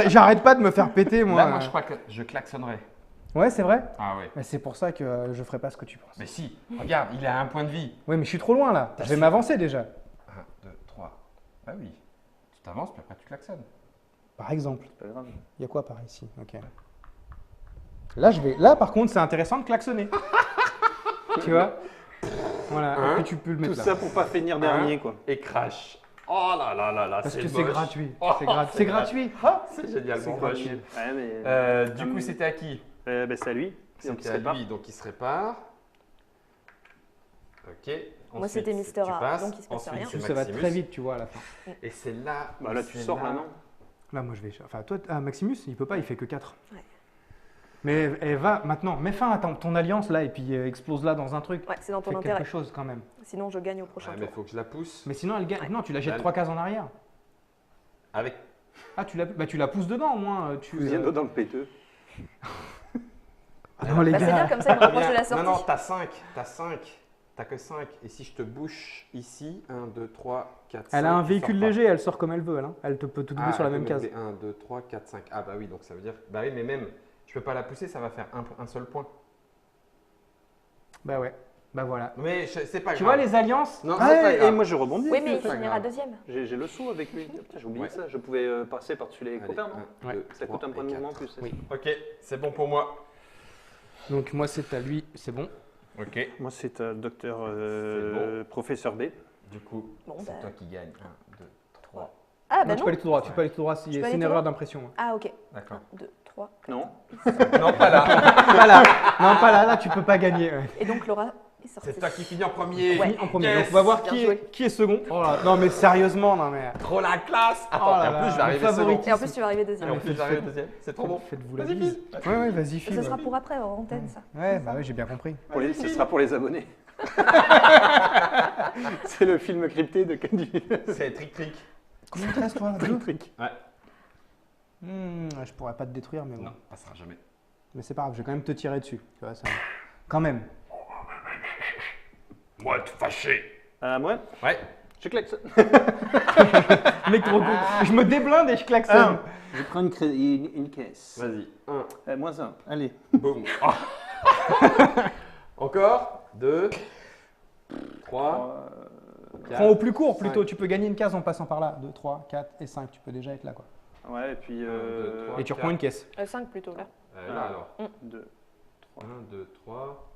J'arrête pas de me faire péter, moi. Là, moi, je crois que je klaxonnerai. Ouais, c'est vrai. Ah ouais. Mais c'est pour ça que je ferai pas ce que tu penses. Mais si, regarde, il a un point de vie. Oui, mais je suis trop loin là. T'as Je vais sûr m'avancer déjà. 1, 2, 3. Ah oui. Tu t'avances, puis après tu klaxonnes. Par exemple. Pas grave. Il y a quoi par ici? Ok. Là, par contre, c'est intéressant de klaxonner. Tu vois? Voilà. Hein? Et puis tu peux le Tout mettre là. ça pour pas finir dernier quoi. Et crash. Oh là là là là, Parce que c'est c'est moche. gratuit. Oh, C'est gratuit. Ah, c'est génialement C'est moche. gratuit. Ouais, mais Du coup, c'était à qui? ben, c'est à lui. Donc, il C'était se à répare. lui, donc il se répare. Ok. Moi, Ensuite, c'était Mister tu A, passes. donc il se passe Ensuite, rien. c'est Ça va Maximus. très vite, tu vois, à la fin. Et c'est là. Bah là tu c'est sors là, non? Là, moi, je vais. Enfin, toi, Maximus, il peut pas, il fait que 4. Ouais. Mais elle va maintenant, mets fin à ton alliance là et puis explose-la dans un truc. Ouais, c'est dans ton Fais intérêt. quelque chose quand même. Sinon, je gagne au prochain Ouais, mais tour. faut que je la pousse. Mais sinon, elle gagne. Ouais. Non, tu la jettes Là, 3 cases en arrière. Avec. Ah, tu la pousses dedans au moins. Tu, Viens dans le péteux. Ah non, les Bah, c'est gars. bien, comme ça, il me rapproche de la Non, sortie. non, t'as 5. T'as 5. T'as que 5. Et si je te bouche ici, 1, 2, 3, 4, 5. Elle a un tu véhicule sors pas. léger, elle sort comme elle veut. Elle, hein. Elle te peut te doubler sur la même case. 1, 2, 3, 4, 5. Ah bah oui, donc ça veut dire. Bah oui, mais même, je peux pas la pousser, ça va faire un seul point. Bah ouais. Bah voilà. Mais c'est pas Tu grave. vois les alliances? Non, Ah, c'est pas et grave. moi je rebondis. Oui, mais il c'est pas finira grave. deuxième. J'ai le saut avec lui. Putain, j'ai oublié Ouais. ça. Je pouvais passer par-dessus les Allez, copains, non? 1, Ouais. 2, Ça coûte un point de mouvement en plus. Oui. Ok, c'est bon pour moi. Donc moi c'est à lui, c'est bon. Ok. Moi c'est docteur C'est professeur B. Du coup, Bon, c'est bah. toi qui gagne. 1, 2, 3. Ah, Non, bah tu non. peux aller tout droit, tu peux aller tout droit. C'est peux aller une tout erreur droit d'impression. hein. Ah, ok. D'accord. 1, 2, 3. Non. Non, pas là. Pas là. Non, pas là. Là, tu peux pas gagner. Ouais. Et donc, Laura est sortie. C'est toi qui finis en premier. Ouais. En premier. Yes. Donc on va voir Bien qui joué. est second. Oh là, non mais sérieusement, non mais. Trop la classe. Attends, Oh là et en là, plus, je vais le arriver favori. second. Et en plus, tu vas arriver Et deuxième. en plus, j'arrive deuxième. C'est trop bon. Faites-vous la Vas-y, bise. file. Ouais, vas-y, Ce file. sera pour après, hors antenne, ça. Ouais, bah ouais, j'ai bien compris. Ce sera pour les abonnés. C'est le film crypté de Candy. C'est trick-trick. Combien il te reste, toi? Deux. Trick. Ouais. Je pourrais pas te détruire, mais bon. Non, passera jamais. Mais c'est pas grave, je vais quand même te tirer dessus. Tu vois, ça... Quand même. Moi, te fâché. Moi, Ouais. je klaxonne. Mec, trop cool. Je me déblinde et je klaxonne. Je prends une caisse. Vas-y. 1, Moins 1. Allez. boum. Encore. 2, 3, Prends au plus court plutôt, 5. tu peux gagner une case en passant par là. 2, 3, 4 et 5, tu peux déjà être là quoi. Ouais, et puis. 2, 3. Et tu reprends une caisse. 5 plutôt, là. Là alors. 2. 1, 2, 3,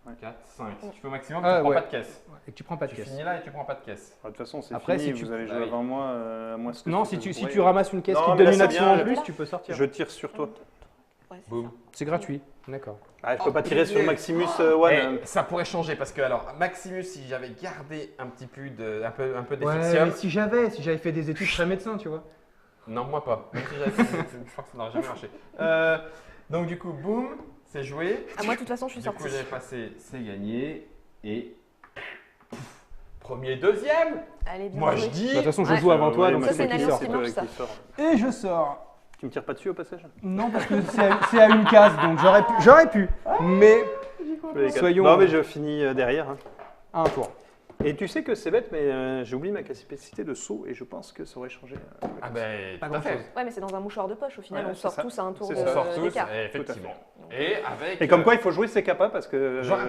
Ouais. 4, 5. Si tu fais au maximum, Ah, tu prends ouais. pas de caisse. Et que tu prends pas de Tu caisse. finis là et tu prends pas de caisse. De toute façon, c'est Après, fini. si tu- Vous avez Bah joué oui. avant moi. Moi, ce que Non, je si fais, tu, ouais. si tu ramasses une caisse Non, qui te mais donne là, une c'est action bien, en plus, là. tu peux sortir. Je tire sur toi. Ouais, c'est Boum. C'est gratuit. D'accord. Ah, je peux Oh, pas tirer sur punaise. Maximus One. Eh, ça pourrait changer parce que alors Maximus, si j'avais gardé un petit peu un peu Ouais, d'effectium. mais si j'avais fait des études, je serais médecin, tu vois. Non, moi pas. Même si j'avais fait je crois que ça n'aurait jamais marché. Donc du coup, boum, c'est joué. Ah, moi, de toute façon, je suis Du coup, sortie. j'avais passé, c'est gagné et pouf, premier, deuxième. Allez, bien Moi joué. je dis. De toute façon, je Ouais. joue avant toi, Ouais, donc Ça, c'est c'est toi une qui alliance sors. qui marche, ça. Et je sors. Tu me tires pas dessus au passage? Non, parce que c'est à une case, donc j'aurais pu. Mais soyons Non, mais je finis derrière. hein. à un tour. Et tu sais que c'est bête, mais j'ai oublié ma capacité de saut et je pense que ça aurait changé. Ah ben, Pas tout à fait. grand-chose. Ouais, mais c'est dans un mouchoir de poche. Au final, Ouais, on c'est sort ça. tous à un tour C'est de On sort tous, d'écart. effectivement. Et avec. Et comme quoi, il faut jouer ses capas parce que J'aurais-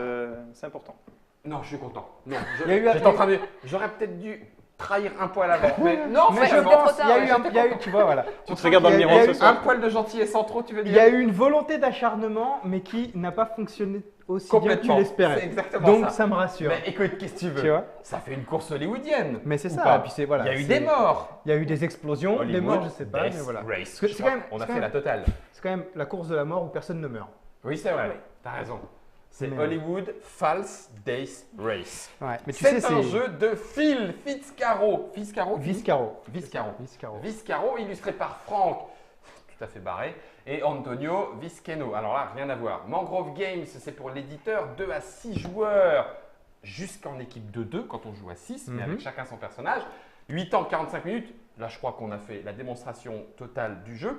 c'est important. Non, je suis content. Non, Il y a eu- j'étais en train de. J'aurais peut-être dû trahir un poil avant. Mais non, Mais Ouais, je c'était pense, trop tard, il y a ouais, eu un, il y a eu, tu vois, voilà. Tu te regardes dans le Il y a- miroir il y a ce eu un soir. poil de gentillesse en trop, tu veux Il dire? y a eu une volonté d'acharnement, mais qui n'a pas fonctionné aussi bien que tu Complètement. C'est l'espérais. exactement Donc ça. ça me rassure. Mais écoute, qu'est-ce que tu veux? Tu vois. Ça fait une course hollywoodienne. Mais c'est Ou ça. pas Et puis c'est voilà. Il y a eu c'est- des morts. Il y a eu des explosions, des morts, je sais pas, mais Death voilà. Race. C'est quand même- On c'est a quand fait même- la totale. C'est quand même la course de la mort où personne ne meurt. Oui, c'est vrai. Oui. T'as raison. C'est Mais- Hollywood False Death Race. Ouais, mais tu sais, C'est un c'est jeu de Phil Fitzcarraldo. Viscaro. Viscaro. Viscaro, illustré par Franck, tout à fait barré, et Antonio Visqueno. Alors là, rien à voir. Mangrove Games, c'est pour l'éditeur 2 à 6 joueurs, jusqu'en équipe de 2 quand on joue à 6, mais avec chacun son personnage. 8 ans, 45 minutes. Là, je crois qu'on a fait la démonstration totale du jeu.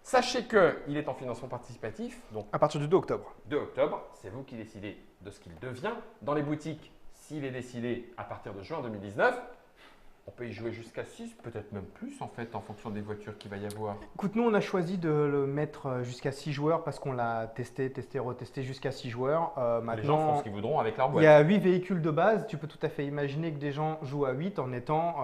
Sachez qu'il est en financement participatif, donc À partir du 2 octobre. 2 octobre, c'est vous qui décidez de ce qu'il devient. Dans les boutiques, s'il est décidé à partir de juin 2019, on peut y jouer jusqu'à 6, peut-être même plus en fait, en fonction des voitures qu'il va y avoir. Écoute, nous, on a choisi de le mettre jusqu'à 6 joueurs parce qu'on l'a testé, retesté jusqu'à 6 joueurs. Les gens font Maintenant, ce qu'ils voudront avec leur il boîte. y a 8 véhicules de base. Tu peux tout à fait imaginer que des gens jouent à 8 en étant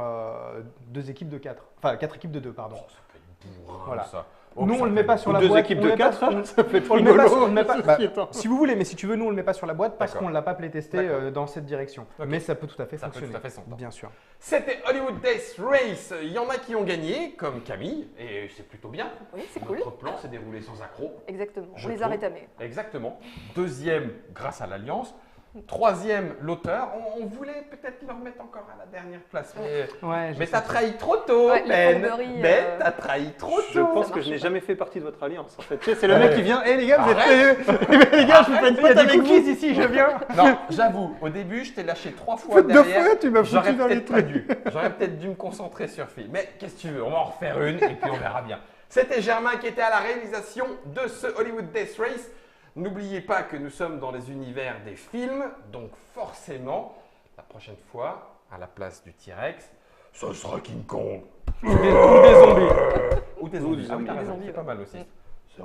2 équipes de 4. Enfin, 4 équipes de 2, pardon. Oh, ça peut être bourrin, Voilà. ça. Nous, ça on le met peut pas être sur la Deux boîte. équipes on de le met pas 4, sur- ça peut être on le met pas rigolo. sur- on le met pas- bah, Ceci étant. si vous voulez, mais si tu veux, nous, on le met pas sur la boîte parce D'accord. qu'on ne l'a pas playtesté D'accord. dans cette direction. Ok. Mais ça peut tout à fait Ça peut fonctionner. tout à fait s'entendre. Bien sûr. C'était Hollywood Death Race. Il y en a qui ont gagné, comme Camille, et c'est plutôt bien. Oui, c'est cool. Notre plan s'est déroulé sans accroc. Exactement. Je On les a trouve. rétamés. Exactement. Deuxième, grâce à l'Alliance. Troisième, l'auteur. On voulait peut-être le remettre encore à la dernière place. Ouais, Mais t'as trahi trop tôt, Ouais, la Ben. fourberie, Ben, t'as trahi trop Je tôt. pense que marche je n'ai pas. jamais fait partie de votre alliance. En fait, tu sais, c'est le mec qui vient. Hé les gars, vous êtes Arrête. sérieux Les gars, je vous fais une Il y a pote des avec cookies vous. ici, je viens. Non, j'avoue, au début, je t'ai lâché 3 fois Faute de derrière. fois, tu m'as J'aurais foutu dans les peut-être pas dû. J'aurais peut-être dû me concentrer sur Phil. Mais qu'est-ce que tu veux? On va en refaire une et puis on verra bien. C'était Germain qui était à la réalisation de ce Hollywood Death Race. N'oubliez pas que nous sommes dans les univers des films, donc forcément, la prochaine fois, à la place du T-Rex, ce sera King Kong. Ou des zombies. Ou des Ou zombies. des Ah oui, t'as zombies. raison, Des c'est zombies, pas mal aussi. ouais. C'est-